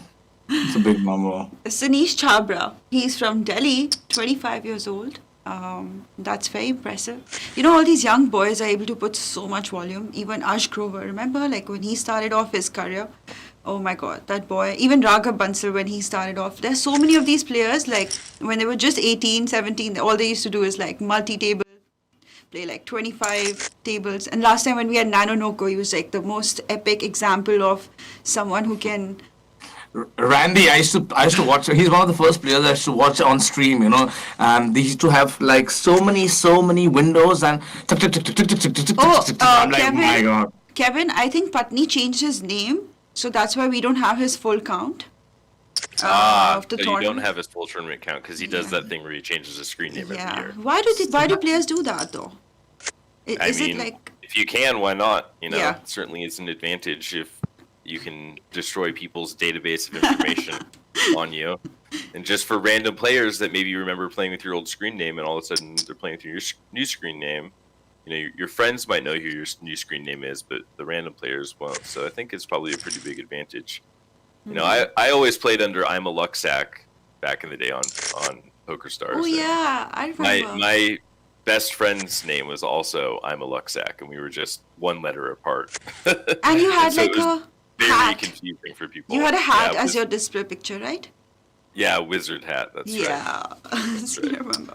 It's a big number. Sanish Chabra, he's from Delhi, 25 years old. That's very impressive. You know, all these young boys are able to put so much volume. Even Ash Grover, remember, like when he started off his career? Oh my God, that boy. Even Raghav Bansal, when he started off. There's so many of these players, like when they were just 18, 17, all they used to do is like multi-table, play like 25 tables. And last time when we had Nano Noko, he was like the most epic example of someone who can... Randy, I used to watch. He's one of the first players I used to watch on stream, you know, and they used to have like so many windows and. I'm like, Kevin, my God. Kevin, I think Patni changed his name, so that's why we don't have his full count. of the So you don't tournament. have his full tournament count because he does that thing where he changes his screen name every Yeah. year. Why do players do that though? I Is it mean, like if you can, why not? You know, Yeah. certainly it's an advantage if you can destroy people's database of information on you. And just for random players that maybe you remember playing with your old screen name and all of a sudden they're playing with your new screen name, you know, your friends might know who your new screen name is, but the random players won't. So I think it's probably a pretty big advantage. You know, I always played under I'm a Lucksack back in the day on PokerStars. Oh yeah, I remember. My best friend's name was also I'm a Lucksack, and we were just one letter apart. And you had so like it was a very hat. confusing for people. You had a hat Yeah, as your display picture, right? yeah, wizard hat. That's right. Yeah. That's I right. remember.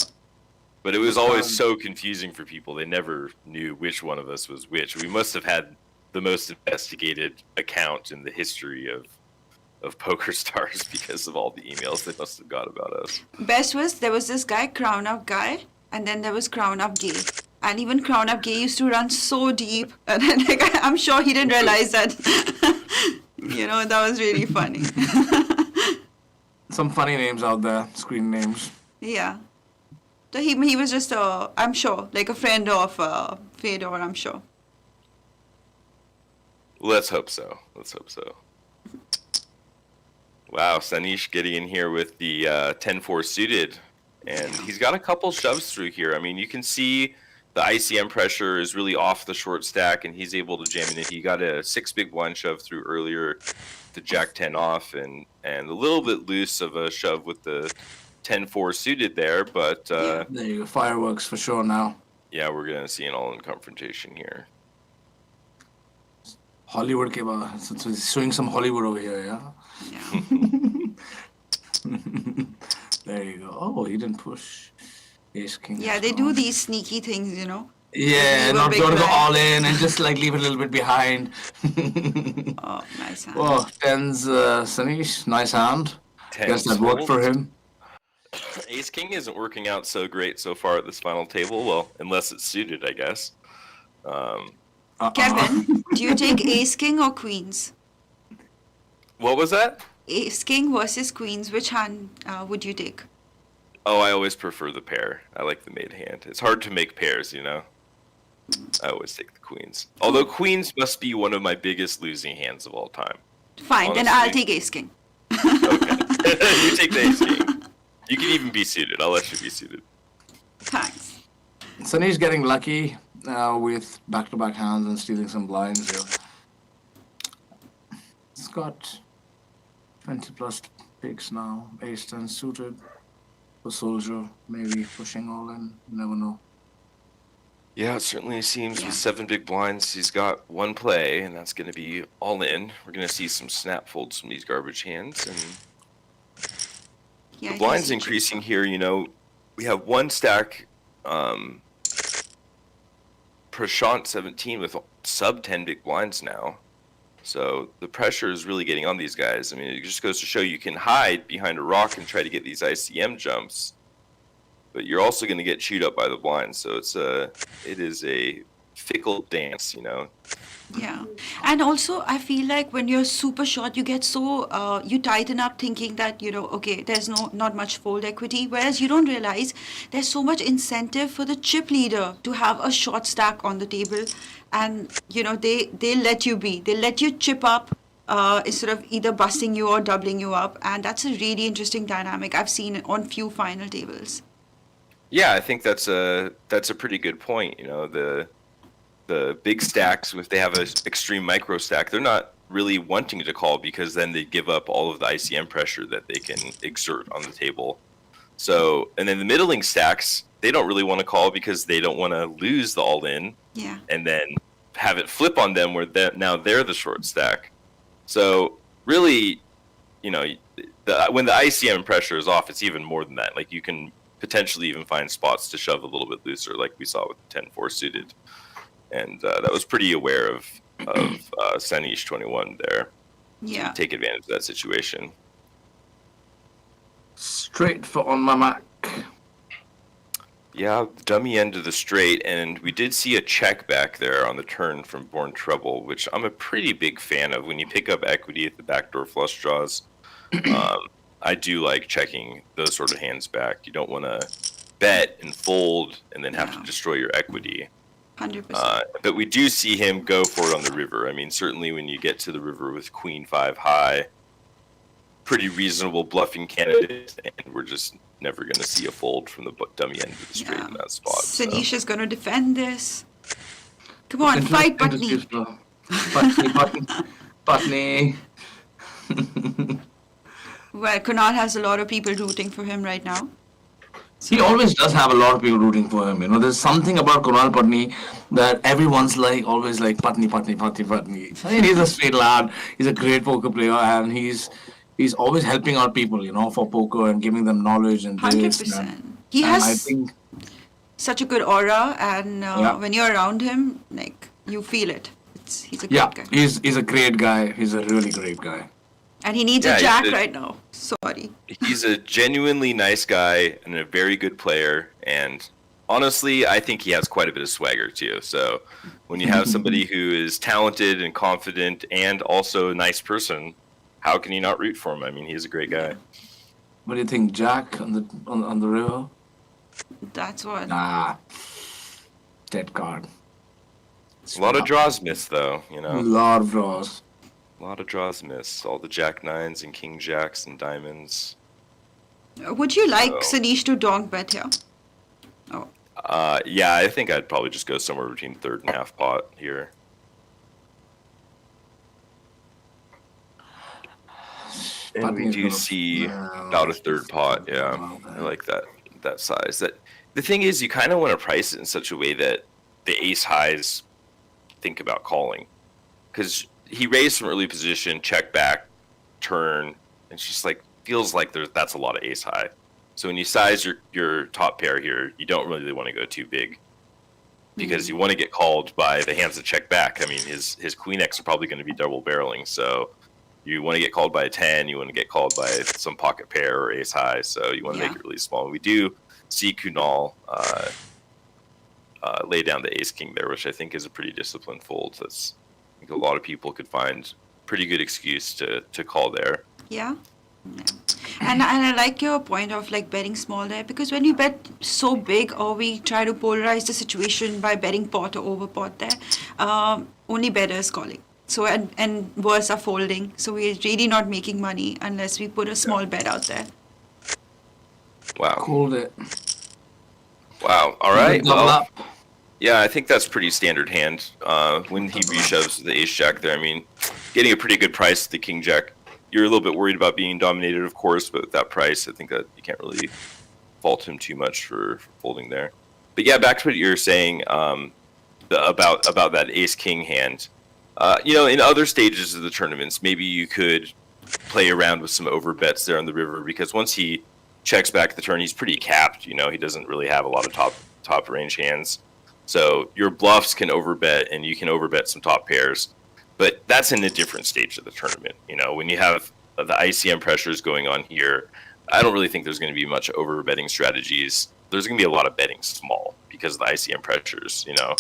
But it was always so confusing for people. They never knew which one of us was which. We must have had the most investigated account in the history of PokerStars because of all the emails they must have got about us. Best was there was this guy, Crown Up Guy, and then there was Crown Up Gay. And even Crown Up Gay used to run so deep, and then, like, I'm sure he didn't realize that. You know, that was really funny. Some funny names out there, screen names. Yeah. So he was just I'm sure, like a friend of Fedor, I'm sure. Let's hope so. Let's hope so. Wow, Sanish getting in here with the 10-4 suited. And he's got a couple shoves through here. I mean, you can see the ICM pressure is really off the short stack, and he's able to jam in it. He got a 6 big blind shove through earlier, the Jack 10 off, and a little bit loose of a shove with the 10-4 suited there. But There you go, fireworks for sure now. yeah, we're going to see an all-in confrontation here. Hollywood came out. So it's showing some Hollywood over here, yeah? Yeah. There you go. Oh, he didn't push. Ace King. Yeah, they do these sneaky things, you know. Yeah, Leave a not big going to go blind. all in and just like leave it a little bit behind. Oh, nice hand. Oh, tens, Sanish, nice hand. Guess that worked for him. Ace King isn't working out so great so far at this final table. Well, unless it's suited, I guess. Kevin, do you take Ace King or Queens? What was that? Ace King versus Queens, which hand would you take? Oh, I always prefer the pair. I like the made hand. It's hard to make pairs, you know? I always take the queens. Although queens must be one of my biggest losing hands of all time. Fine, then Honestly. I'll take Ace King. Okay. You take the ace king. You can even be suited. I'll let you be suited. Thanks. Sanish getting lucky with back-to-back hands and stealing some blinds here. It's got 20 plus picks now. Ace 10 suited. For Soldier, maybe pushing all in. You never know. Yeah, it certainly seems Yeah. with 7 big blinds, he's got one play, and that's going to be all in. We're going to see some snap folds from these garbage hands, and Yeah, the blinds he's- increasing here. You know, we have one stack, Prashant 17 with sub 10 big blinds now. So the pressure is really getting on these guys. I mean, it just goes to show you can hide behind a rock and try to get these ICM jumps, but you're also going to get chewed up by the blinds. So it is a fickle dance, you know. Yeah, and also I feel like when you're super short, you get so you tighten up thinking that, you know, okay, there's not much fold equity, whereas you don't realize there's so much incentive for the chip leader to have a short stack on the table, and you know they let you chip up instead of either busting you or doubling you up, and that's a really interesting dynamic I've seen on few final tables. Yeah, I think that's a pretty good point. You know, the big stacks, if they have an extreme micro stack, they're not really wanting to call because then they give up all of the ICM pressure that they can exert on the table. So, and then the middling stacks, they don't really want to call because they don't want to lose the all-in Yeah. and then have it flip on them where now they're the short stack. So really, you know, when the ICM pressure is off, it's even more than that. Like you can potentially even find spots to shove a little bit looser, like we saw with the 10-4 suited. And that was pretty aware of Sanish 21 there. Yeah. To take advantage of that situation. Straight for on my Mac. Yeah, dummy end of the straight, and we did see a check back there on the turn from Born Trouble, which I'm a pretty big fan of when you pick up equity at the backdoor flush draws. I do like checking those sort of hands back. You don't want to bet and fold and then have to destroy your equity. 100%. But we do see him go for it on the river. I mean, certainly when you get to the river with Queen 5 high, pretty reasonable bluffing candidate, and we're just never going to see a fold from the dummy end of the straight in that spot. Sanish is going to defend this. Come on, fight, Patni. Patni. Well, Kunal has a lot of people rooting for him right now. He always does have a lot of people rooting for him. You know, there's something about Kunal Patni that everyone's like, always like, Patni. I mean, he's a straight lad. He's a great poker player, and he's always helping out people, you know, for poker and giving them knowledge and 100%. He has I think, such a good aura, and when you're around him, like, you feel it. He's a great guy. he's a great guy. He's a really great guy. And he needs a jack right now. Sorry. He's a genuinely nice guy and a very good player. And honestly, I think he has quite a bit of swagger too. So when you have somebody who is talented and confident and also a nice person, how can you not root for him? I mean, he's a great guy. What do you think, Jack on the river? That's what. Nah, dead card. A lot of draws missed though, you know. A lot of draws. A lot of draws missed. All the Jack 9s and King Jacks and diamonds. Would you like Sanish to donk bet here? Oh. Yeah, I think I'd probably just go somewhere between third and half pot here. And we do see about a third pot. Yeah, I like that size. That the thing is, you kind of want to price it in such a way that the ace highs think about calling, because he raised from early position, check back, turn, and it's just like feels like that's a lot of ace high. So when you size your top pair here, you don't really want to go too big, because you want to get called by the hands that check back. I mean, his queen X are probably going to be double barreling, so you want to get called by a 10, you want to get called by some pocket pair or ace high, so you want to make it really small. We do see Kunal lay down the ace king there, which I think is a pretty disciplined fold. That's, I think a lot of people could find pretty good excuse to call there. Yeah. And I like your point of like betting small there, because when you bet so big, or we try to polarize the situation by betting pot or over pot there, only better is calling. So and worse are folding. So we're really not making money unless we put a small bet out there. Wow. Called it. Wow. All right. Well, yeah, I think that's pretty standard hand. When he reshoves the ace jack there, I mean, getting a pretty good price at the king jack. You're a little bit worried about being dominated, of course, but with that price, I think that you can't really fault him too much for folding there. But yeah, back to what you were saying about that ace king hand. You know, in other stages of the tournaments, maybe you could play around with some overbets there on the river, because once he checks back the turn, he's pretty capped. You know, he doesn't really have a lot of top range hands. So your bluffs can overbet, and you can overbet some top pairs. But that's in a different stage of the tournament. You know, when you have the ICM pressures going on here, I don't really think there's going to be much overbetting strategies. There's going to be a lot of betting small because of the ICM pressures, you know.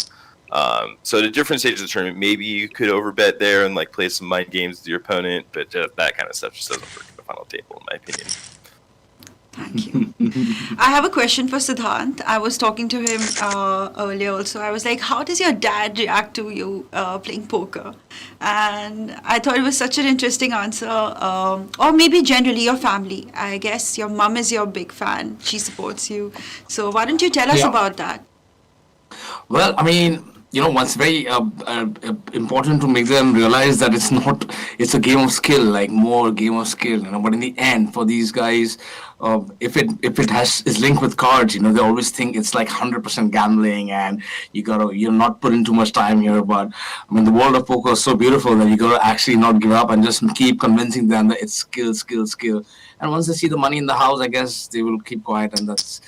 So at a different stage of the tournament, maybe you could overbet there and like play some mind games with your opponent, but that kind of stuff just doesn't work in the final table, in my opinion. Thank you. I have a question for Siddhant. I was talking to him earlier also. I was like, how does your dad react to you playing poker? And I thought it was such an interesting answer. Or maybe generally your family. I guess your mom is your big fan. She supports you. So why don't you tell us about that? Well, I mean, you know, it's very important to make them realize that it's a game of skill, like more game of skill, you know. But in the end, for these guys, if it is linked with cards, you know, they always think it's like 100% gambling, and you're not putting too much time here. But I mean, the world of poker is so beautiful that you gotta actually not give up and just keep convincing them that it's skill. And once they see the money in the house, I guess they will keep quiet, and that's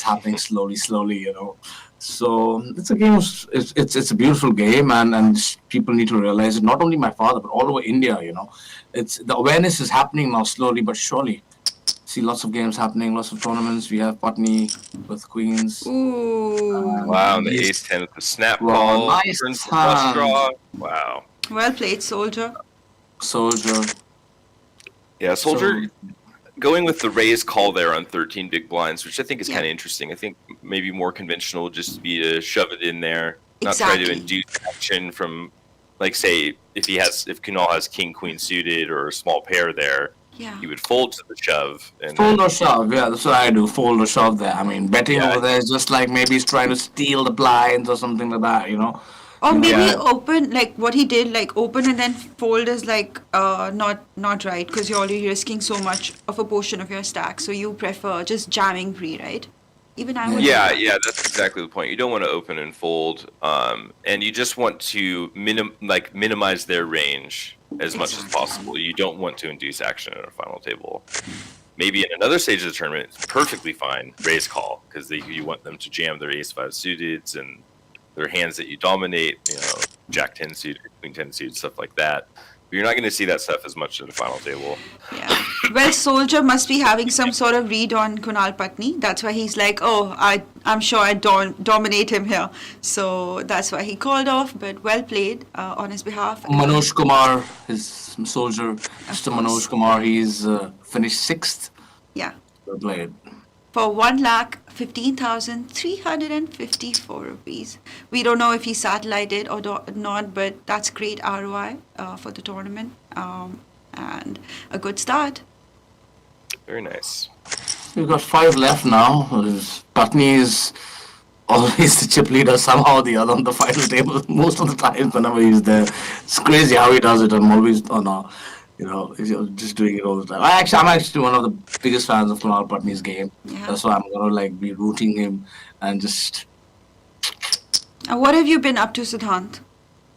happening slowly, you know. So it's a game. It's a beautiful game, and people need to realize it. Not only my father, but all over India. You know, the awareness is happening now, slowly but surely. See lots of games happening, lots of tournaments. We have Patni with queens. Ooh. Wow, the ace 10 with the snap call. Nice turns the flush draw. Wow. Well played, Soldier. Soldier. Yeah, Soldier. going with the raise call there on 13 big blinds, which I think is Yeah. kind of interesting. I think maybe more conventional would just be to shove it in there, not try to Exactly. induce action from, like, say, if Kunal has king queen suited or a small pair there, Yeah. he would fold to the shove and Fold or shove, yeah, that's what I do. Fold or shove there. I mean, betting Yeah. over there is just like maybe he's trying to steal the blinds or something like that, you know. Or maybe Yeah. open, like what he did, like open and then fold is like not right, because you're already risking so much of a portion of your stack. So you prefer just jamming pre, right? Even I would. do Yeah, that. yeah, that's exactly the point. You don't want to open and fold, and you just want to minimize their range as much as possible. You don't want to induce action at a final table. Maybe in another stage of the tournament, it's perfectly fine raise call because you want them to jam their ace five suited and their hands that you dominate, jack 10 suited, queen 10 suited, stuff like that. But you're not going to see that stuff as much at a final table. Yeah. Well, Soldier must be having some sort of read on Kunal Patni. That's why he's like, oh, I'm sure I dominate him here. So that's why he called off, but well played on his behalf. Manoj Kumar, his soldier, Mr. course. Manoj Kumar, he's finished 6th. Yeah. Well played. For 1,15,354 rupees. We don't know if he satellited or not, but that's great ROI for the tournament and a good start. Very nice. We've got 5 left now. Patni is always the chip leader somehow or the other on the final table. Most of the time, whenever he's there, it's crazy how he does it. I'm always he's just doing it all the time. I'm actually one of the biggest fans of Kunal Patni's game. Yeah. That's why I'm gonna be rooting him and just. What have you been up to, Siddhant,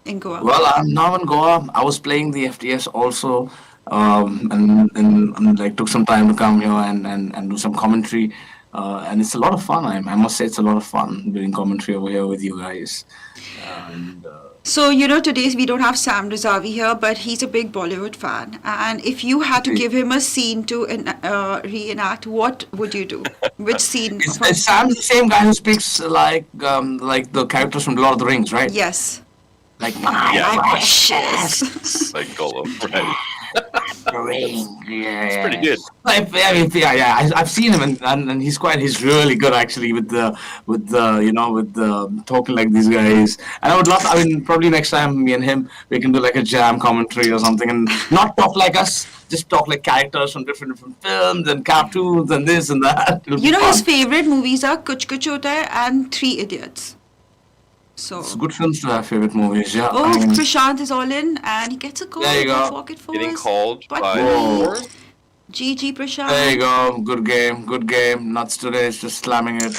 in Goa? Well, I'm now in Goa. I was playing the FTS also, and took some time to come here and do some commentary. And it's a lot of fun. I must say it's a lot of fun doing commentary over here with you guys. And, So, today we don't have Sam Razavi here, but he's a big Bollywood fan. And if you had to give him a scene to reenact, what would you do? Which scene? It's Sam's the same guy who speaks like the characters from Lord of the Rings, right? Yes. Like my Yeah. precious Like Gollum, right? ring. Yeah, It's pretty good. I've seen him and he's really good actually with the talking like these guys. And I would love. Probably next time me and him we can do like a jam commentary or something and not talk like us, just talk like characters from different films and cartoons and this and that. It'll be His fun. favorite movies are Kuch Kuch Hota Hai and Three Idiots. So. It's good films to have favorite movies. Yeah. Oh, Prashant is all in and he gets a call. There you go. Pocket Getting force. called But by Whoa. GG Prashant. There you go. Good game. Good game. Nuts today. It's just slamming it.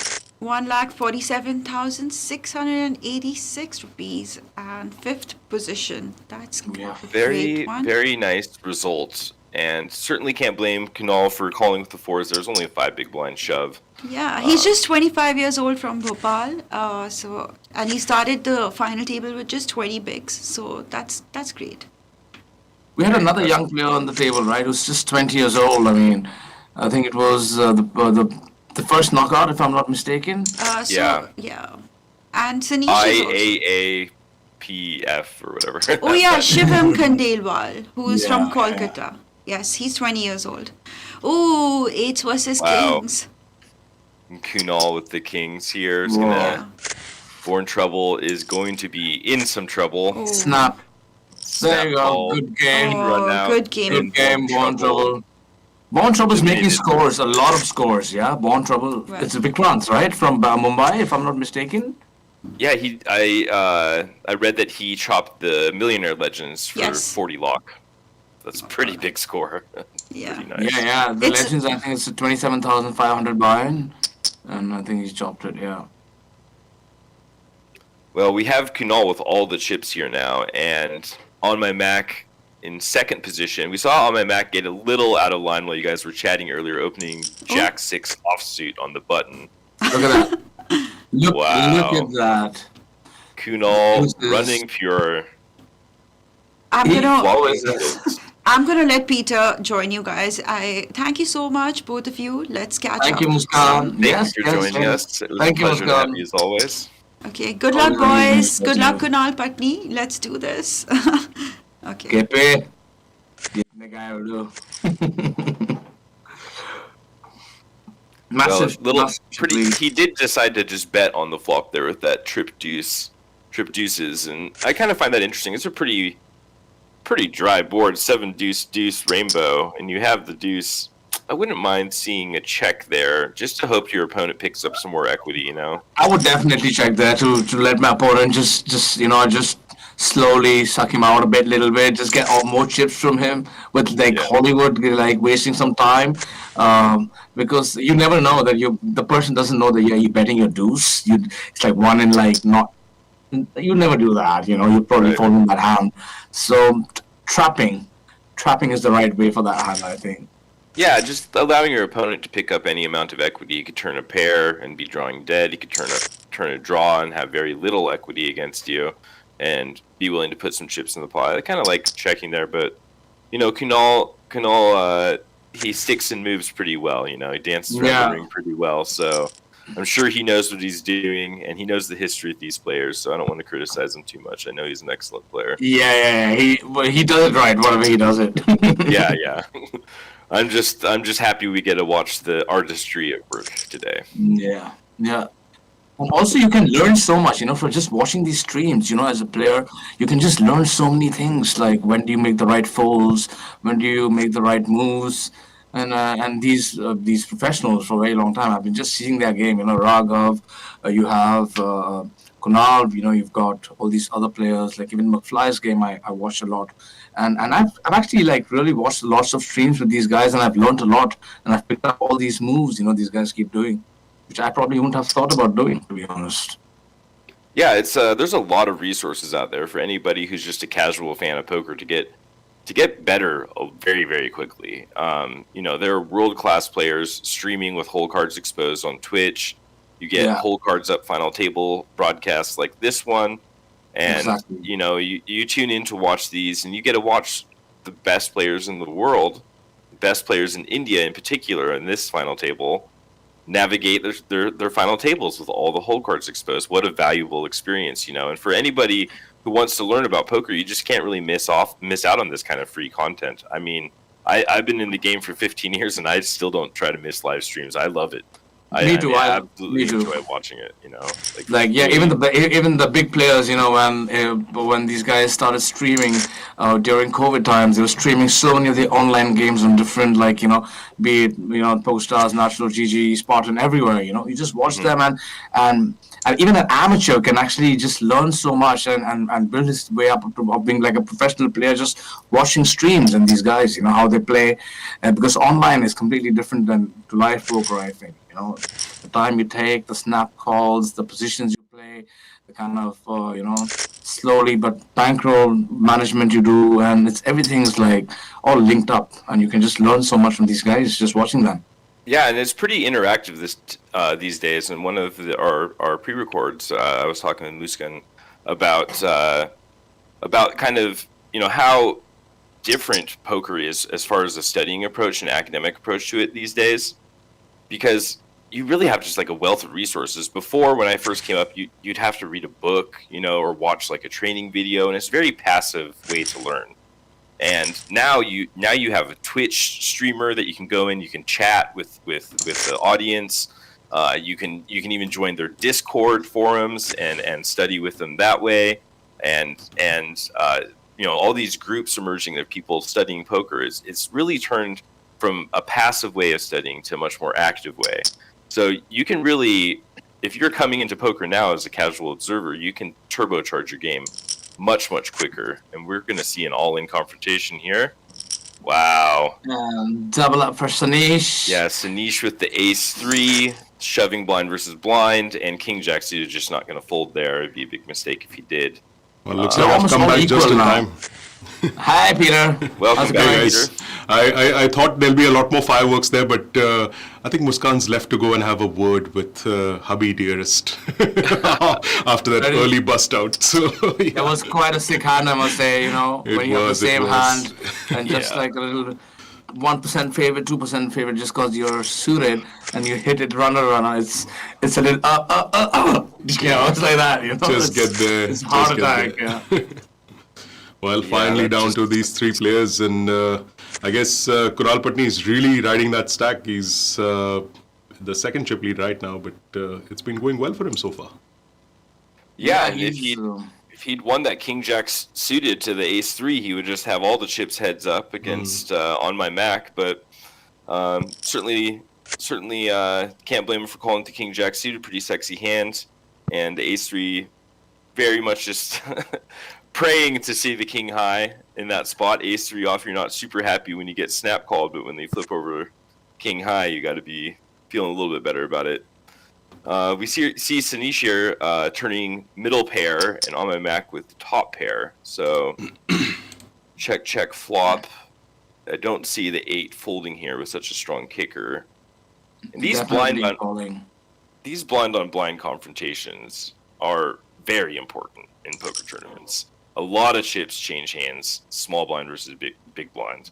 1,47,686 rupees and 5th position. That's Yeah. a very, great one. very nice results. And certainly can't blame Kunal for calling with the fours. There's only a 5 big blind shove. Yeah, he's just 25 years old from Bhopal. And he started the final table with just 20 bigs. So that's great. We had another young player on the table, right? Who's just 20 years old. I think it was the first knockout, if I'm not mistaken. Yeah. And Sanish is also. IAAPF or whatever. Oh yeah, Shivam Khandelwal, who's from Yeah, Kolkata. Yes, he's 20 years old. Oh, 8 versus Wow. Kings. Kunal with the kings here is Whoa. Yeah. Born Trouble is going to be in some trouble. Oh. Snap. There you go. Snap Good game. run out. Good game. Good game. Born Trouble. Born Trouble's making scores, a lot of scores. Yeah, Born Trouble. Right. It's a Vikrant, right? From Mumbai, if I'm not mistaken. Yeah, I read that he chopped the Millionaire Legends for Yes. 40 lock. That's a pretty big score. Yeah. Pretty nice. Yeah. The It's- Legends, I think it's 27,500 buy-in. And I think he's chopped it, yeah. Well, we have Kunal with all the chips here now, and on my Mac in second position. We saw on my Mac get a little out of line while you guys were chatting earlier, opening Jack 6 offsuit on the button. Look at that. Look Wow. at that. Kunal Who's this? running pure. I'm Flawless gonna hits. I'm gonna let Peter join you guys. I thank you so much, both of you. Let's catch Thank up. you, Muskan. Thank Yes, you for yes, joining yes. us. It was Thank a you, pleasure to have Muskan. you as always. Okay, good luck, Alright, boys. Good luck, let's Kunal Patni. Let's do this. Okay. Kepe. Kitne ka hai udo? Massive, pretty. massively. He did decide to just bet on the flop there with that trip deuces, and I kind of find that interesting. It's a pretty dry board, 7 deuce deuce rainbow, and you have the deuce. I wouldn't mind seeing a check there, just to hope your opponent picks up some more equity. You know. I would definitely check there to let my opponent just slowly suck him out a little bit, just get all more chips from him with like Hollywood like wasting some time, because you never know that the person doesn't know that you're betting your deuce. It's like one in like not. You never do that, you probably fall in that hand. So trapping is the right way for that hand, I think. Yeah, just allowing your opponent to pick up any amount of equity. You could turn a pair and be drawing dead. You could turn a draw and have very little equity against you, and be willing to put some chips in the pot. I kind of like checking there, but Kunal, he sticks and moves pretty well. He dances around the ring pretty well. So I'm sure he knows what he's doing, and he knows the history of these players. So I don't want to criticize him too much. I know he's an excellent player. Yeah. He does it right. Whatever he does it. Yeah. I'm just happy we get to watch the artistry at work today. Yeah. And also, you can learn so much, for just watching these streams. As a player, you can just learn so many things. Like when do you make the right folds? When do you make the right moves? And these professionals for a very long time, I've been just seeing their game. Raghav, you have Kunal. You've got all these other players. Like even McFly's game, I watched a lot. And I've actually like really watched lots of streams with these guys, and I've learned a lot, and I've picked up all these moves these guys keep doing, which I probably wouldn't have thought about doing, to be honest. Yeah, it's there's a lot of resources out there for anybody who's just a casual fan of poker to get better very, very quickly. There are world-class players streaming with hole cards exposed on Twitch. You get hole cards up final table broadcasts like this one. And, exactly. You tune in to watch these, and you get to watch the best players in the world, best players in India in particular, in this final table, navigate their final tables with all the hole cards exposed. What a valuable experience, And for anybody who wants to learn about poker, you just can't really miss out on this kind of free content. I mean, I've been in the game for 15 years, and I still don't try to miss live streams. I love it. Me too. I absolutely enjoy watching it. Even the big players, when these guys started streaming during COVID times, they were streaming so many of the online games on different, be it PokerStars, National, GG, Spartan, everywhere. You just watch them, and even an amateur can actually just learn so much and build his way up to being like a professional player, just watching streams and these guys, how they play, because online is completely different than to live poker, I think. The time you take, the snap calls, the positions you play, the kind of, slowly but bankroll management you do, and everything's like all linked up, and you can just learn so much from these guys just watching them. Yeah, and it's pretty interactive these days. And one of our pre-records, I was talking to Muskan about kind of how different poker is as far as a studying approach and academic approach to it these days, because you really have just like a wealth of resources. Before, when I first came up, you'd have to read a book, or watch like a training video, and it's a very passive way to learn. And now you have a Twitch streamer that you can go in, you can chat with the audience. You can even join their Discord forums and study with them that way. And all these groups emerging of people studying poker it's really turned from a passive way of studying to a much more active way. So you can really, if you're coming into poker now as a casual observer, you can turbocharge your game much, much quicker. And we're going to see an all-in confrontation here. Wow. Double up for Sanish. Yeah, Sanish with the ace-3, shoving blind versus blind, and King Jack suited just not going to fold there. It'd be a big mistake if he did. Well, looks like I've come back just in time. Hi, Peter. Welcome back, Peter. I thought there'll be a lot more fireworks there, but I think Muskan's left to go and have a word with hubby dearest after that early bust out. So It was quite a sick hand, I must say. When you have the same hand and just like a little 1% favorite, 2% favorite, just because you're suited and you hit it runner. It's a little it's like that. Just get there. It's heart attack. Yeah. Well, finally down to these three players, and I guess Kunal Patni is really riding that stack. He's the second chip lead right now, but it's been going well for him so far. Yeah, and he's, if he'd won that King Jack suited to the Ace 3, he would just have all the chips heads up against on my Mac. But certainly can't blame him for calling the King Jack suited. Pretty sexy hand, and the Ace 3 very much just praying to see the King High in that spot. Ace 3 off, you're not super happy when you get snap called, but when they flip over King High, you got to be feeling a little bit better about it. We see Sanish here turning middle pair and on my Mac with top pair. So check blind. I don't see the 8 folding here with such a strong kicker. And these blind on blind confrontations are very important in poker tournaments. A lot of chips change hands, small blind versus big blind.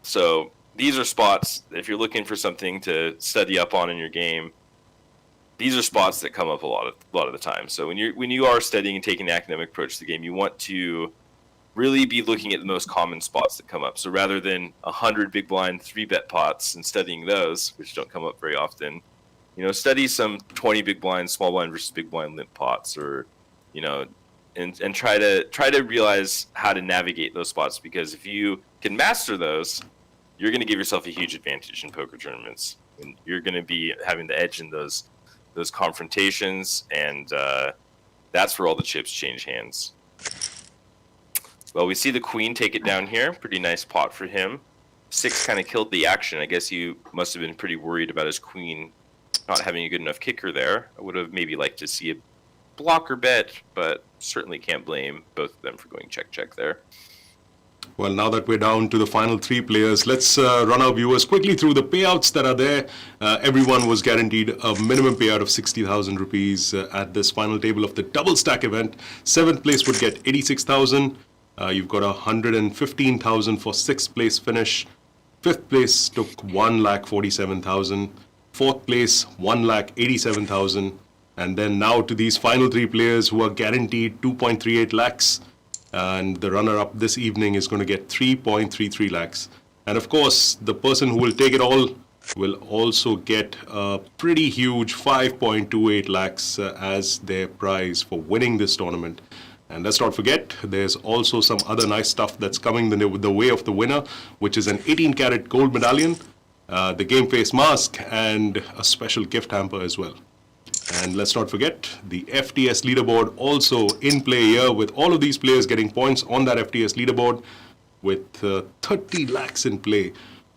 So these are spots, if you're looking for something to study up on in your game, these are spots that come up a lot of the time. So when you are studying and taking an academic approach to the game, you want to really be looking at the most common spots that come up. So rather than 100 big blind 3-bet pots and studying those, which don't come up very often, study some 20 big blind, small blind versus big blind limp pots, or and try to realize how to navigate those spots, because if you can master those, you're going to give yourself a huge advantage in poker tournaments. And you're going to be having the edge in those confrontations, and that's where all the chips change hands. Well, we see the queen take it down here. Pretty nice pot for him. 6 kind of killed the action. I guess you must have been pretty worried about his queen not having a good enough kicker there. I would have maybe liked to see a blocker bet, but certainly can't blame both of them for going check there. Well, now that we're down to the final 3 players, let's run our viewers quickly through the payouts that are there. Everyone was guaranteed a minimum payout of 60,000 rupees at this final table of the double stack event. 7th place would get 86,000. You've got 115,000 for 6th place finish. 5th place took 1,47,000. 4th place 1,87,000. And then now to these final 3 players who are guaranteed 2.38 lakhs. And the runner-up this evening is going to get 3.33 lakhs. And of course, the person who will take it all will also get a pretty huge 5.28 lakhs as their prize for winning this tournament. And let's not forget, there's also some other nice stuff that's coming the way of the winner, which is an 18-karat gold medallion, the game face mask, and a special gift hamper as well. And let's not forget, the FTS leaderboard also in play here, with all of these players getting points on that FTS leaderboard, with 30 lakhs in play.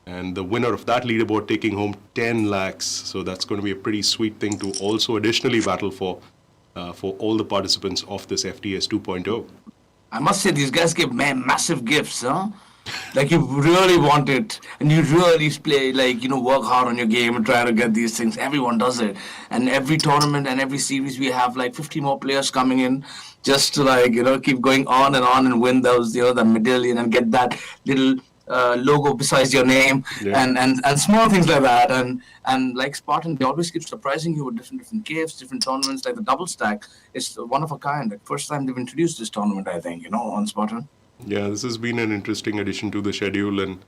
And the winner of that leaderboard taking home 10 lakhs. So that's going to be a pretty sweet thing to also additionally battle for all the participants of this FTS 2.0. I must say, these guys give massive gifts, huh? Like, you really want it, and you really play, work hard on your game and try to get these things. Everyone does it. And every tournament and every series, we have 50 more players coming in just to keep going on and win those, the medallion and get that little logo besides your name, and small things like that. And like Spartan, they always keep surprising you with different gifts, different tournaments. Like the double stack is one of a kind. Like, first time they've introduced this tournament, I think, on Spartan. Yeah, this has been an interesting addition to the schedule. And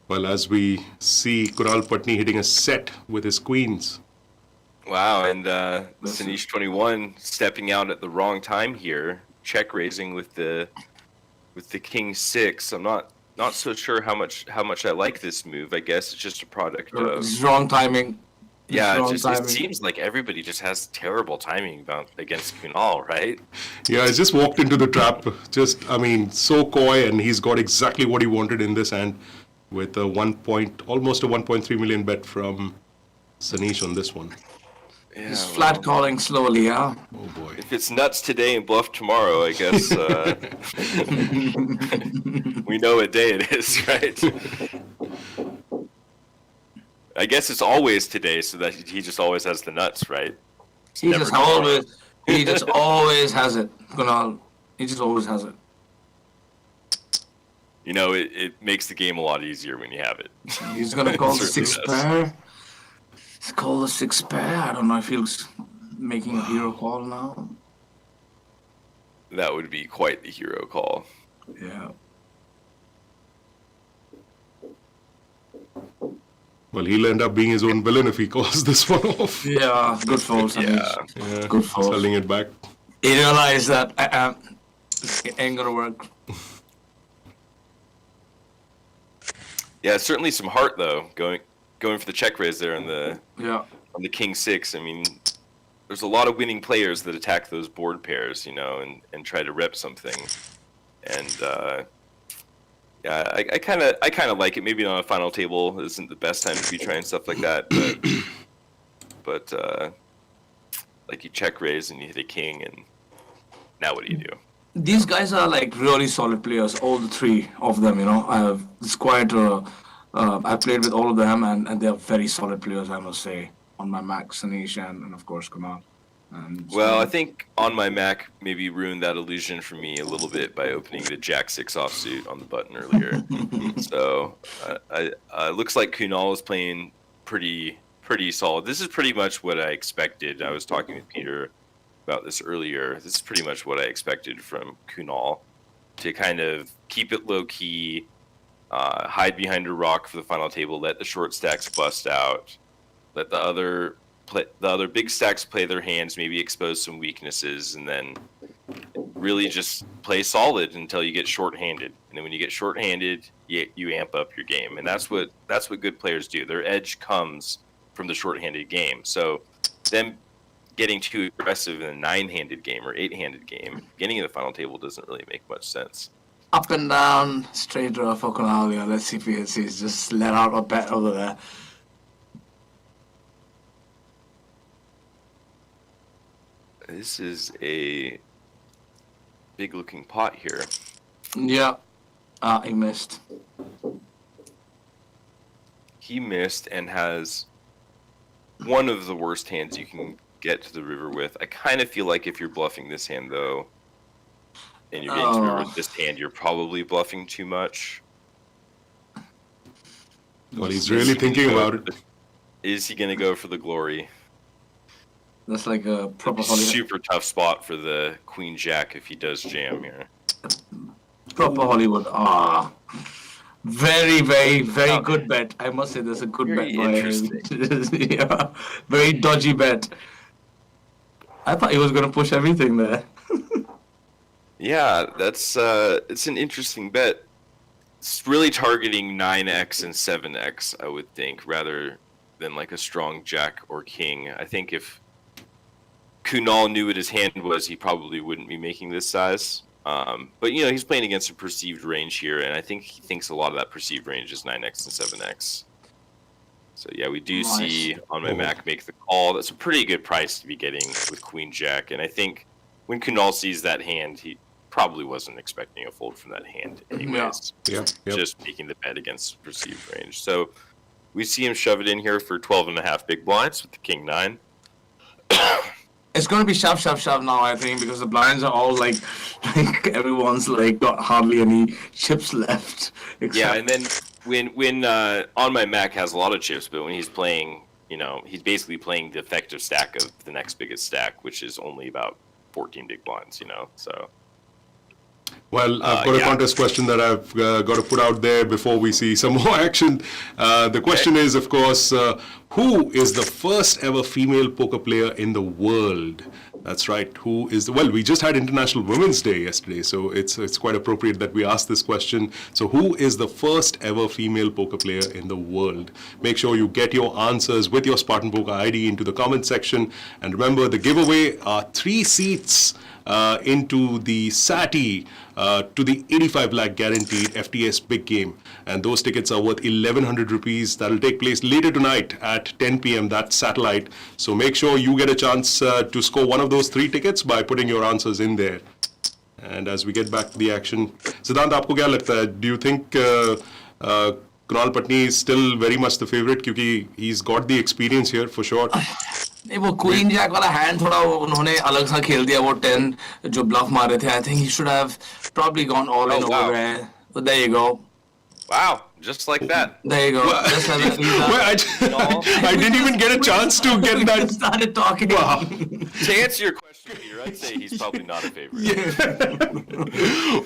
well, as we see Kunal Patni hitting a set with his queens. Wow, and Sanish 21 stepping out at the wrong time here, check raising with the King 6. I'm not so sure how much I like this move. I guess it's just a product of wrong timing. Yeah, it seems like everybody just has terrible timing against Kunal, right? Yeah, he's just walked into the trap. So coy, and he's got exactly what he wanted in this hand, with almost a 1.3 million bet from Sanish on this one. Yeah, he's flat calling slowly, huh? Oh boy! If it's nuts today and bluff tomorrow, I guess we know what day it is, right? I guess it's always today, so that he just always has the nuts, right? He just always has it, Kunal. He just always has it. It makes the game a lot easier when you have it. He's gonna call the 6 pair. He's called the 6 pair. I don't know if he's making a hero call now. That would be quite the hero call. Yeah. Well, he'll end up being his own villain if he calls this one off. Yeah, good falls. Yeah. Good falls. Selling it back. He realized that it ain't gonna work. Yeah, certainly some heart though, going for the check raise there on the King 6. I mean, there's a lot of winning players that attack those board pairs, and try to rep something. And yeah, I kind of like it. Maybe on a final table isn't the best time to be trying stuff like that, but like you check raise and you hit a king, and now what do you do? These guys are like really solid players, all the three of them. It's quite. I played with all of them, and they're very solid players, I must say. On my Mac, Sanish, and of course Kunal. Well, I think on my Mac maybe ruined that illusion for me a little bit by opening the Jack 6 offsuit on the button earlier. So looks like Kunal is playing pretty solid. This is pretty much what I expected. I was talking with Peter about this earlier. This is pretty much what I expected from Kunal, to kind of keep it low key, hide behind a rock for the final table, let the short stacks bust out, let the other big stacks play their hands, maybe expose some weaknesses, and then really just play solid until you get shorthanded. And then when you get shorthanded, you amp up your game, and that's what good players do. Their edge comes from the shorthanded game. So them getting too aggressive in a 9-handed game or 8-handed game, beginning of the final table, doesn't really make much sense. Up and down, straight draw for Kunal. Yeah, let's see if he's just let out a bet over there. This is a big-looking pot here. Yeah, he missed. He missed and has one of the worst hands you can get to the river with. I kind of feel like if you're bluffing this hand, though, and you're getting to the river with this hand, you're probably bluffing too much. Well, he's really thinking about it. Is he going to go for the glory? That's like a proper Hollywood. Super tough spot for the Queen Jack if he does jam here. Proper Hollywood. Very, very, very good bet. I must say, that's a good Very bet. interesting. Yeah, very dodgy bet. I thought he was going to push everything there. Yeah, that's it's an interesting bet. It's really targeting 9x and 7x, I would think, rather than like a strong Jack or King. I think if Kunal knew what his hand was, he probably wouldn't be making this size. But he's playing against a perceived range here, and I think he thinks a lot of that perceived range is 9x and 7x. So yeah, we do see on my Mac make the call. That's a pretty good price to be getting with Queen Jack, and I think when Kunal sees that hand, he probably wasn't expecting a fold from that hand anyways. Yeah. Just making the bet against perceived range. So we see him shove it in here for 12.5 big blinds with the King 9. It's going to be shove now, I think, because the blinds are all like everyone's like got hardly any chips left. Yeah, and then when on my Mac has a lot of chips, but when he's playing, he's basically playing the effective stack of the next biggest stack, which is only about 14 big blinds, so. Well, I've got a contest question that I've got to put out there before we see some more action. The question is, of course, who is the first ever female poker player in the world? That's right. Well, we just had International Women's Day yesterday, so it's quite appropriate that we ask this question. So who is the first ever female poker player in the world? Make sure you get your answers with your Spartan Poker ID into the comment section. And remember, the giveaway are 3 seats into the SATI to the 85 lakh guaranteed FTS big game, and those tickets are worth 1100 rupees. That'll take place later tonight at 10 p.m. That's satellite. So make sure you get a chance to score one of those 3 tickets by putting your answers in there. And as we get back to the action, Siddhant, आपको क्या लगता है? Do you think Kunal Patni is still very much the favorite? क्योंकि he's got the experience here for sure. नहीं, वो queen Jack वाला hand थोड़ा उन्होंने अलग सा खेल दिया. वो 10 जो ब्लफ मारे थे, I think he should have probably gone all in over there. But there you go. Wow, just like that. There you go. Just like that. I didn't even get a chance to get We that. started talking. Wow. To answer your question, Peter, I'd say he's probably not a favorite.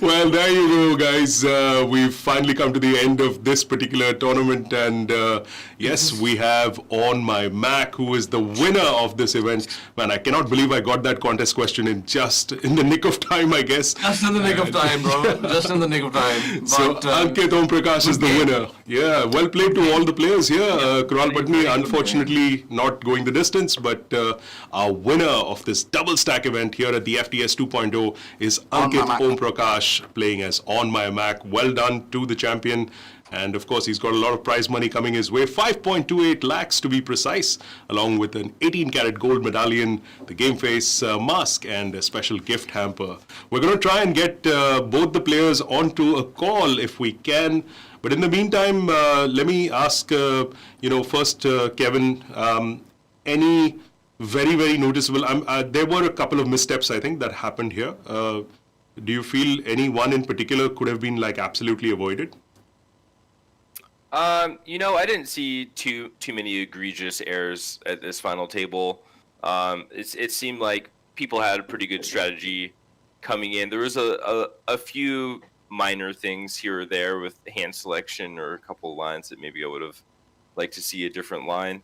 Well, there you go, guys. We've finally come to the end of this particular tournament, and yes, we have On My Mac, who is the winner of this event. Man, I cannot believe I got that contest question in the nick of time, I guess. Just in the nick of time, bro. Just in the nick of time. So Ankit Om Prakash is the winner. Yeah, well played to all the players here. Kral Patni, unfortunately, not going the distance, but our winner of this double stack event here at the FTS 2.0 is Ankit Om Prakash, playing as On My Mac. Well done to the champion. And of course, he's got a lot of prize money coming his way, 5.28 lakhs to be precise, along with an 18-carat gold medallion, the game face mask, and a special gift hamper. We're going to try and get both the players onto a call if we can. But in the meantime, let me ask, first, Kevin, any very, very noticeable, there were a couple of missteps, I think, that happened here. Do you feel any one in particular could have been like absolutely avoided? I didn't see too many egregious errors at this final table. It seemed like people had a pretty good strategy coming in. There was a few minor things here or there with hand selection or a couple of lines that maybe I would have liked to see a different line.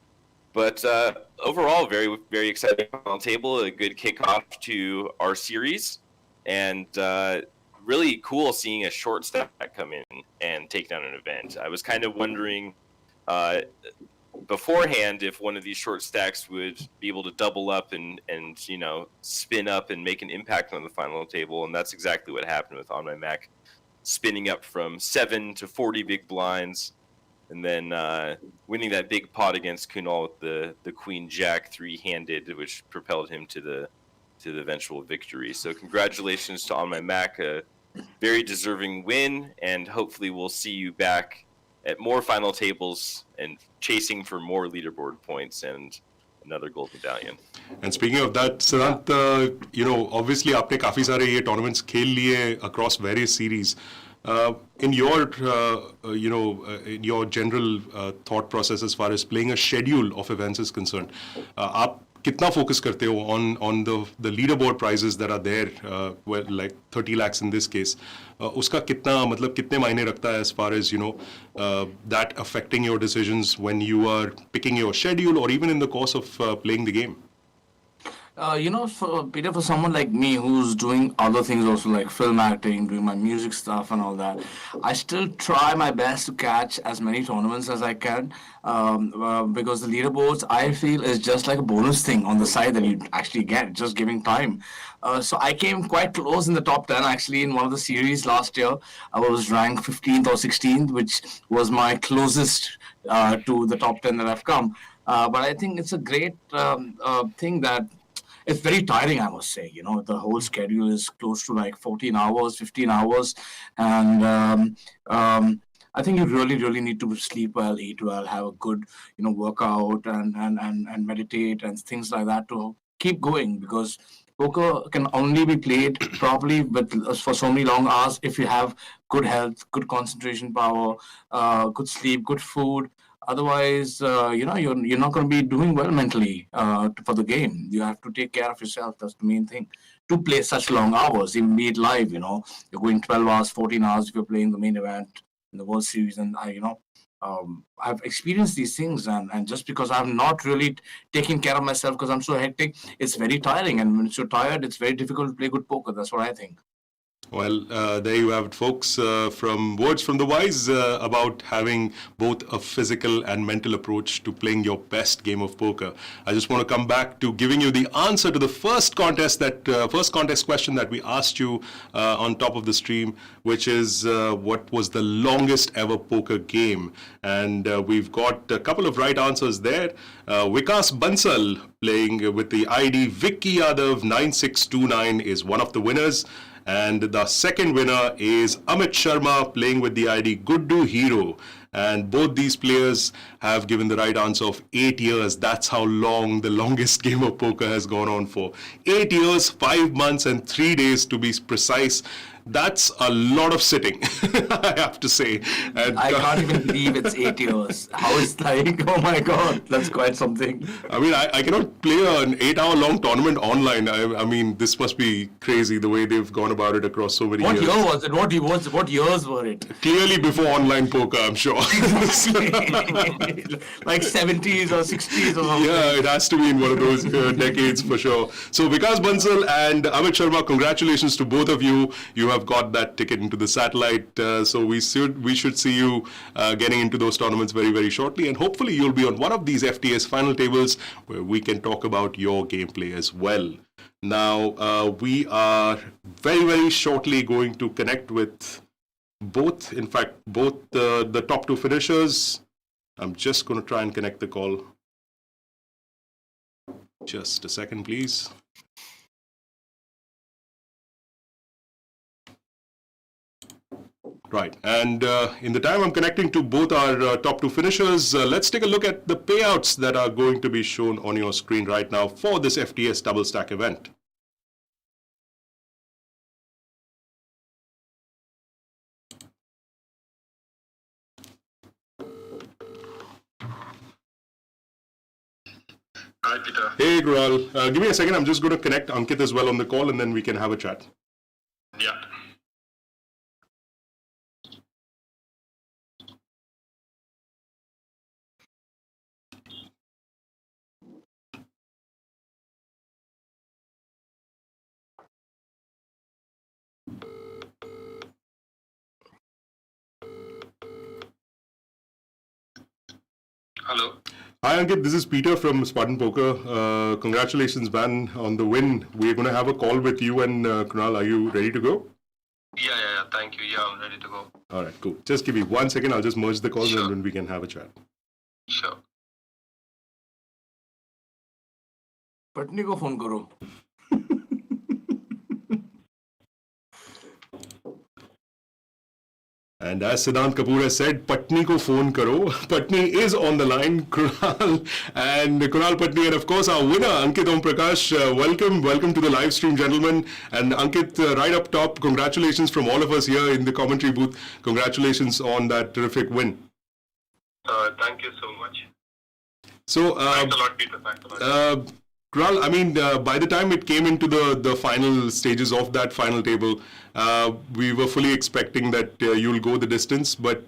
But overall, very, very exciting final table, a good kickoff to our series, and really cool seeing a short stack come in and take down an event. I was kind of wondering beforehand if one of these short stacks would be able to double up and spin up and make an impact on the final table, and that's exactly what happened with On My Mac, spinning up from 7 to 40 big blinds, and then winning that big pot against Kunal with the Queen Jack three-handed, which propelled him to the eventual victory. So congratulations to On My Mac, a very deserving win, and hopefully we'll see you back at more final tables and chasing for more leaderboard points and another gold medallion. And speaking of that, Siddhant, obviously आपने काफी सारे ये tournaments खेल लिए across various series. In your general thought process as far as playing a schedule of events is concerned, आप कितना focus करते हो on the leaderboard prizes that are there, like 30 lakhs in this case, उसका कितने मायने रखता है as far as that affecting your decisions when you are picking your schedule or even in the course of playing the game? For someone like me who's doing other things also, like film acting, doing my music stuff and all that, I still try my best to catch as many tournaments as I can, because the leaderboards, I feel, is just like a bonus thing on the side that you actually get, just giving time. So I came quite close in the top 10, actually, in one of the series last year. I was ranked 15th or 16th, which was my closest to the top 10 that I've come. But I think it's a great thing that it's very tiring, I must say. The whole schedule is close to like 14 hours, 15 hours. And I think you really, really need to sleep well, eat well, have a good, workout and meditate and things like that to keep going, because poker can only be played properly for so many long hours if you have good health, good concentration power, good sleep, good food. Otherwise, you're not going to be doing well mentally for the game. You have to take care of yourself. That's the main thing. To play such long hours, even be it live, you're going 12 hours, 14 hours if you're playing the main event in the World Series. And I've experienced these things, and just because I'm not really taking care of myself because I'm so hectic, it's very tiring. And when you're tired, it's very difficult to play good poker. That's what I think. Well, there you have it, folks, from words from the wise about having both a physical and mental approach to playing your best game of poker. I just want to come back to giving you the answer to the first contest question that we asked you on top of the stream, which is what was the longest ever poker game? And we've got a couple of right answers there. Vikas Bansal, playing with the ID Vicky Yadav 9629, is one of the winners. And the second winner is Amit Sharma, playing with the ID Guddu Hero. And both these players have given the right answer of 8 years. That's how long the longest game of poker has gone on for. 8 years, 5 months, and 3 days to be precise. That's a lot of sitting, I have to say. And I can't even believe it's 8 years. How is like, oh my god, that's quite something. I mean, I cannot play an 8-hour-long tournament online. I mean, this must be crazy the way they've gone about it across so many What years. year was it? What years were it? Clearly before online poker, I'm sure. Like 70s or 60s or something. Yeah, it has to be in one of those decades for sure. So Vikas Bansal and Amit Sharma, congratulations to both of you. You have got that ticket into the satellite. So we should see you getting into those tournaments very, very shortly. And hopefully you'll be on one of these FTS final tables where we can talk about your gameplay as well. Now, we are very, very shortly going to connect with both the top two finishers. I'm just going to try and connect the call. Just a second, please. Right, and in the time I'm connecting to both our top two finishers, let's take a look at the payouts that are going to be shown on your screen right now for this FTS double stack event. Hi, Peter. Hey, Gural. Give me a second. I'm just going to connect Ankit as well on the call, and then we can have a chat. Yeah. Hello. Hi, Ankit. This is Peter from Spartan Poker. Congratulations, man, on the win. We're going to have a call with you and Kunal. Are you ready to go? Yeah. Thank you. Yeah, I'm ready to go. All right, cool. Just give me 1 second. I'll just merge the calls Sure. and then we can have a chat. Sure. Patni को phone करो. And as Siddhant Kapoor has said, Patni ko phone karo. Patni is on the line, Kunal and Kunal Patni, and of course our winner, Ankit Om Prakash. Welcome to the live stream, gentlemen. And Ankit, right up top, congratulations from all of us here in the commentary booth. Congratulations on that terrific win. Thank you so much. So, Thanks a lot, Peter. Thanks a lot. Kunal, I mean, by the time it came into the final stages of that final table, we were fully expecting that you'll go the distance, but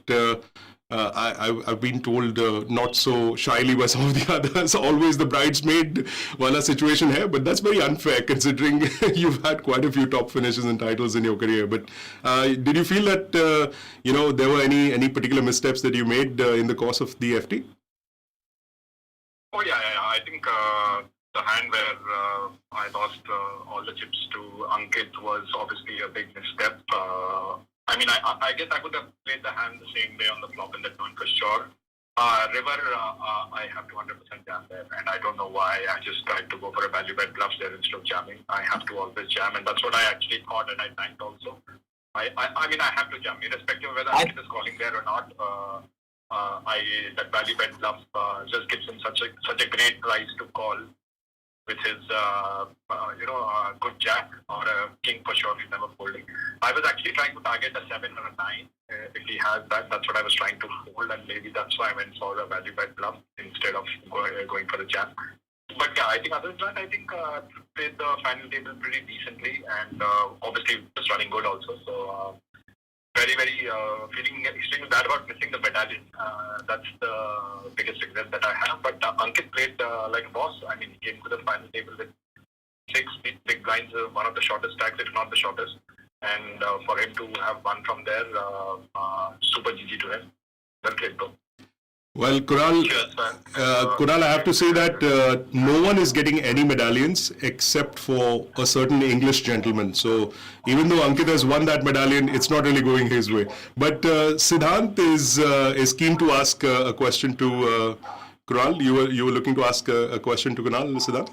I've been told not so shyly by some of the others, always the bridesmaid wala situation hai, but that's very unfair considering you've had quite a few top finishes and titles in your career. But did you feel that, there were any particular missteps that you made in the course of the FT? Oh, yeah. I think the hand where I lost all the chips to Ankit was obviously a big misstep. I mean, I guess I could have played the hand the same way on the flop in the turn for sure. River, I have to 100% jam there, and I don't know why. I just tried to go for a value bet bluff there instead of jamming. I have to always jam, and that's what I actually thought, and I tanked also. I mean, I have to jam, irrespective of whether Ankit is calling there or not. That value bet bluff just gives him such a great price to call with his good jack or a king for sure. He's never folding. I was actually trying to target a 7 or a 9 if he has that. That's what I was trying to fold, and maybe that's why I went for the value bet bluff instead of going for the jam. But yeah, I think other than that, I think played the final table pretty decently, and obviously just running good also. So very, very feeling extremely bad about missing the medallion. That's the biggest regret that I have. But Ankit played like a boss. I mean, he came to the final table with 6 big blinds, one of the shortest stacks, if not the shortest. And for him to have won from there, super GG to him. Well played, bro. Well, Kunal, I have to say that no one is getting any medallions except for a certain English gentleman. So even though Ankit has won that medallion, it's not really going his way. But Siddhant is keen to ask a question to Kunal. You were looking to ask a question to Kunal, Siddhant?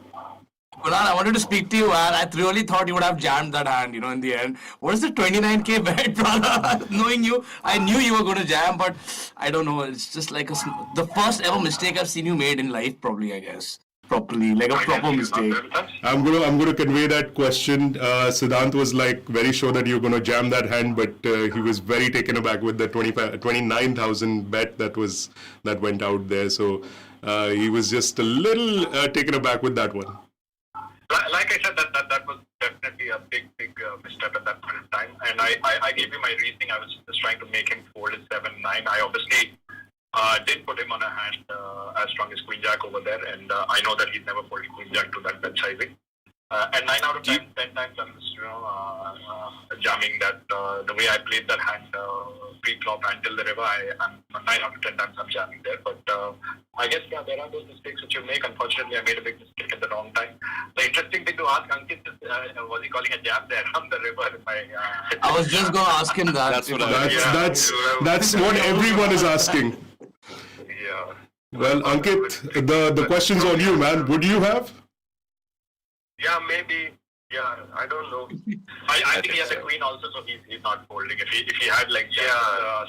Kunal, I wanted to speak to you, and I really thought you would have jammed that hand, in the end. What is the 29K bet, brother? Knowing you, I knew you were going to jam, but I don't know. It's just like the first ever mistake I've seen you made in life, probably, I guess. properly, like a proper mistake. I'm gonna convey that question. Siddhant was like very sure that you're gonna jam that hand, but he was very taken aback with the 29,000 bet that went out there. So he was just a little taken aback with that one. Like I said, that was definitely a big misstep at that point in time. And I gave you my reasoning. I was just trying to make him fold at 7-9. I obviously did put him on a hand as strong as Queen Jack over there, and I know that he's never folded Queen Jack to that bet sizing. And 9 out of 10 times I'm just, jamming that. The way I played that hand pre-flop until the river, I'm 9 out of 10 times I'm jamming there. But I guess there are those mistakes which you make. Unfortunately, I made a big mistake at the wrong time. The interesting thing to ask Ankit is, was he calling a jam there on the river? I was just going to ask him that. That's what everyone is asking. Yeah. Well, Ankit, the question's on you, man. Would you have? Yeah, maybe. Yeah, I don't know. I think he has a queen also, so he's not folding. If he had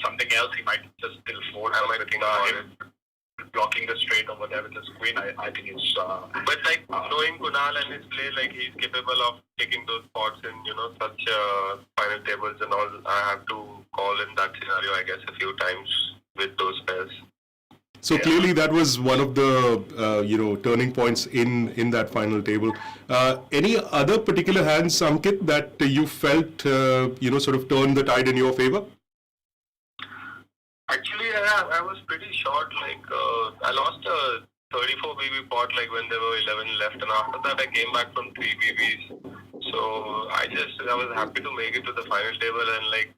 something else, he might just still fold. I might think blocking the straight over there with his queen. I think it's. But like knowing Kunal and his play, like he's capable of taking those spots in such final tables and all. I have to call in that scenario, I guess, a few times with those pairs. So clearly that was one of the turning points in that final table. Any other particular hands, Ankit, that you felt sort of turned the tide in your favor? Actually, I was pretty short. Like I lost a 34 BB pot like when there were 11 left, and after that I came back from 3 BBs. So I was happy to make it to the final table, and like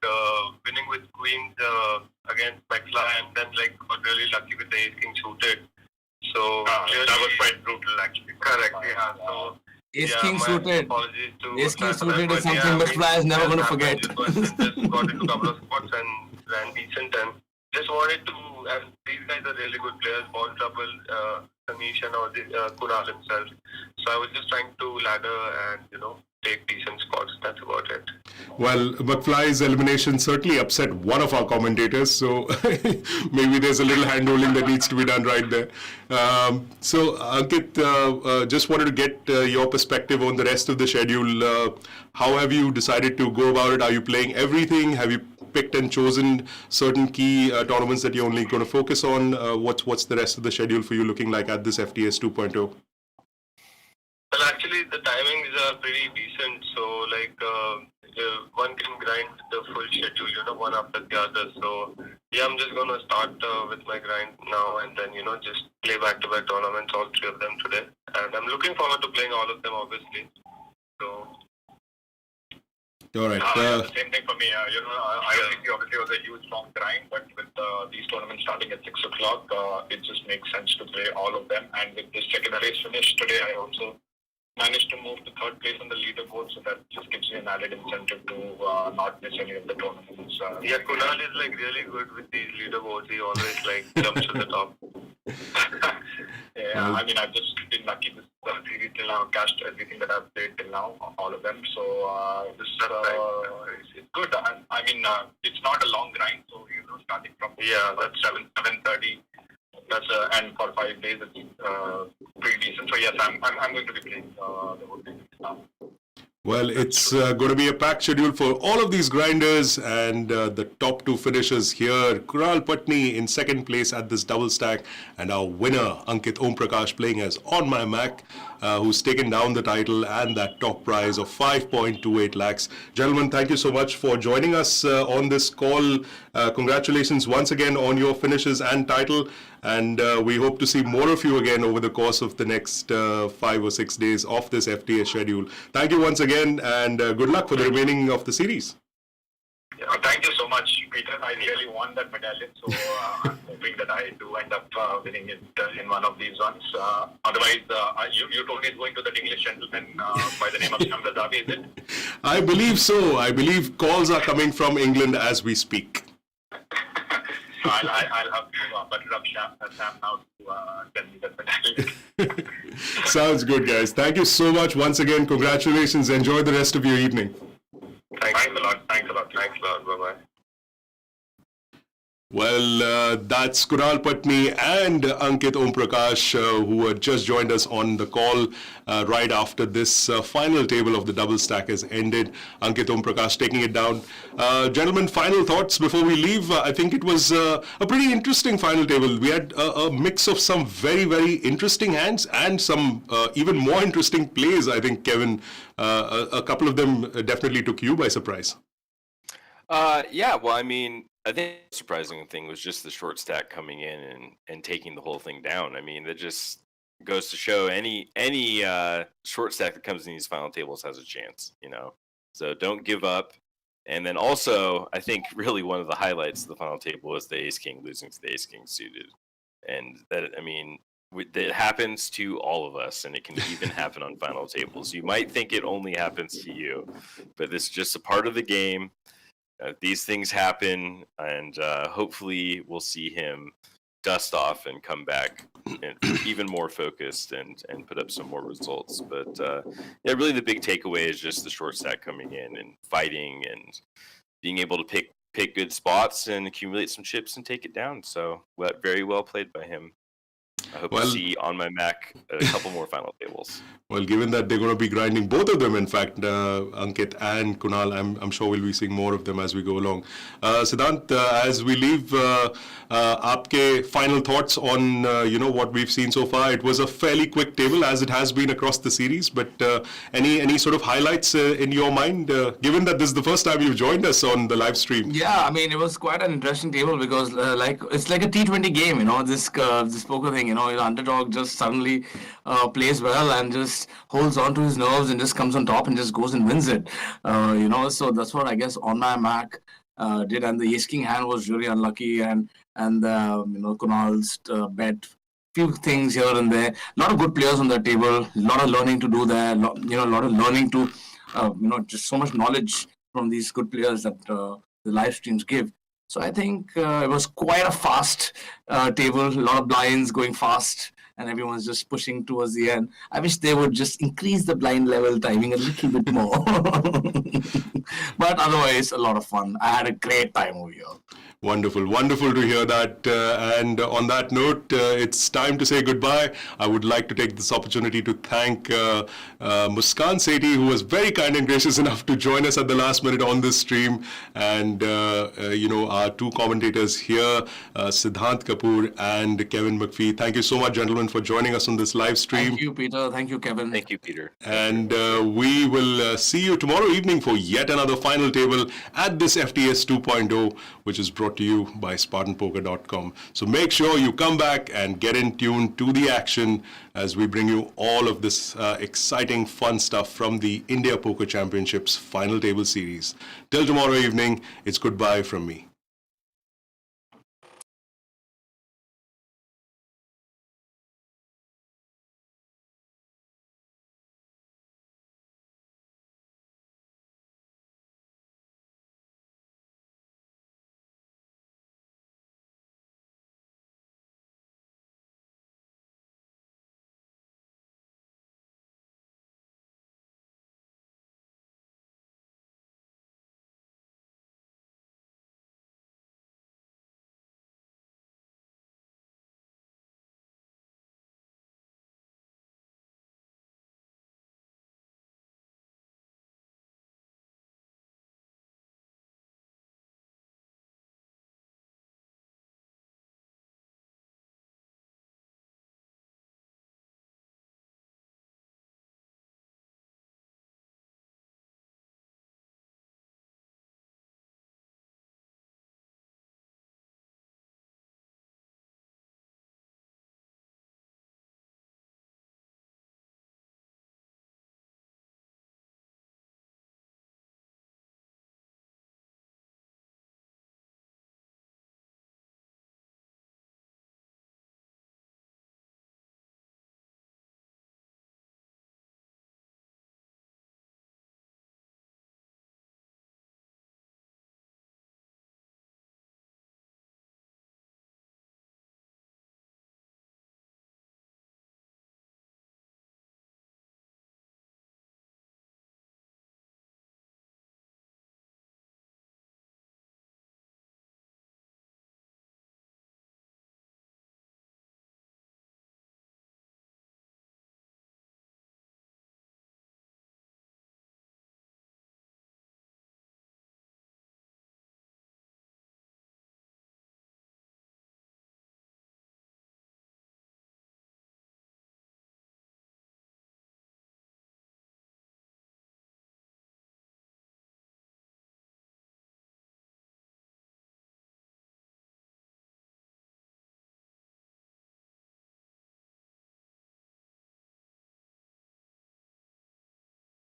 winning with queens against McFly, and then like got really lucky with the ace king suited. So that was quite brutal, actually. Correct. Yeah. So ace king suited. Apologies to Ace king suited is something McFly is never going to forget. Just got into a couple of spots and ran decent, and just wanted to. And these guys are really good players. Ball trouble, Anish and all Kunal himself. So I was just trying to ladder and take decent spots. That's about it. Well, McFly's elimination certainly upset one of our commentators, so maybe there's a little hand-holding that needs to be done right there. So, Ankit, just wanted to get your perspective on the rest of the schedule. How have you decided to go about it? Are you playing everything? Have you picked and chosen certain key tournaments that you're only going to focus on? What's the rest of the schedule for you looking like at this FTS 2.0? Well, actually, the timings are pretty decent. So, like, one can grind the full schedule, one after the other. So, yeah, I'm just going to start with my grind now and then, just play back-to-back tournaments, all 3 of them today. And I'm looking forward to playing all of them, obviously. So, all right. The same thing for me. IOCC obviously was a huge long grind, but with these tournaments starting at 6 o'clock, it just makes sense to play all of them. And with this second race finish today, I also managed to move to 3rd place on the leaderboard, so that just gives me an added incentive to not miss any of the tournaments. Yeah, Kunal is like really good with these leaderboards. He always like jumps to the top. Yeah, I mean, I've just been lucky this series till now. Cashed everything that I've played till now, all of them. So this it's good. I mean, it's not a long grind, so starting from that's 7:30. That's and for 5 days it's pretty decent. So yes, I'm going to be playing the whole thing now. Well, it's going to be a packed schedule for all of these grinders, and the top 2 finishers here, Kural Patni in 2nd place at this double stack, and our winner, Ankit Om Prakash, playing as On My Mac, who's taken down the title and that top prize of 5.28 lakhs. Gentlemen, thank you so much for joining us on this call. Congratulations once again on your finishes and title, and we hope to see more of you again over the course of the next 5 or 6 days of this FTS schedule. Thank you once again, and good luck for the remaining of the series. Yeah, thank you so much, Peter. I really want that medallion, so I'm hoping that I do end up winning it in one of these ones. Otherwise, you told me it's going to that English gentleman by the name of Sam Razavi, is it? I believe so. I believe calls are coming from England as we speak. So I'll have to butter up Sam now to tell me that medallion. Sounds good, guys. Thank you so much once again. Congratulations. Enjoy the rest of your evening. Thanks a lot. Thanks a lot. Thanks a lot. Bye-bye. Well, that's Kunal Patni and Ankit Omprakash, who had just joined us on the call right after this final table of the double stack has ended. Ankit Omprakash taking it down. Gentlemen, final thoughts before we leave. I think it was a pretty interesting final table. We had a mix of some very, very interesting hands and some even more interesting plays. I think, Kevin, a couple of them definitely took you by surprise. Yeah, well, I mean, I think the surprising thing was just the short stack coming in and taking the whole thing down. I mean, that just goes to show any short stack that comes in these final tables has a chance, you know. So don't give up. And then also, I think really one of the highlights of the final table was the Ace King losing to the Ace King suited, and that, I mean, that happens to all of us, and it can even happen on final tables. You might think it only happens to you, but this is just a part of the game. These things happen, and hopefully we'll see him dust off and come back even more focused and put up some more results. But yeah, really the big takeaway is just the short stack coming in and fighting and being able to pick good spots and accumulate some chips and take it down. So very well played by him. I hope to see on my Mac a couple more final tables. Well, given that they're going to be grinding both of them, in fact, Ankit and Kunal, I'm sure we'll be seeing more of them as we go along. Siddhant, as we leave, aapke final thoughts on what we've seen so far. It was a fairly quick table, as it has been across the series. But any sort of highlights in your mind, given that this is the first time you've joined us on the live stream? Yeah, I mean, it was quite an interesting table because it's like a T20 game, you know, this poker thing, you know, the underdog just suddenly plays well and just holds on to his nerves and just comes on top and just goes and wins it. So that's what I guess on my Mac did, and the Ace King hand was really unlucky, and Kunal's bet few things here and there. A lot of good players on that table. A lot of learning to do there. A lot of learning to just so much knowledge from these good players that the live streams give. So I think it was quite a fast table, a lot of blinds going fast, and everyone's just pushing towards the end. I wish they would just increase the blind level timing a little bit more. But otherwise, a lot of fun. I had a great time over here. Wonderful to hear that. And on that note, it's time to say goodbye. I would like to take this opportunity to thank Muskan Sethi, who was very kind and gracious enough to join us at the last minute on this stream, and our two commentators here, Siddhant Kapoor and Kevin McPhee. Thank you so much, gentlemen, for joining us on this live stream. Thank you, Peter. Thank you, Kevin. Thank you, Peter. And we will see you tomorrow evening for yet another final table at this FTS 2.0, which is brought to you by SpartanPoker.com. So make sure you come back and get in tune to the action as we bring you all of this exciting, fun stuff from the India Poker Championships Final Table Series. Till tomorrow evening, it's goodbye from me.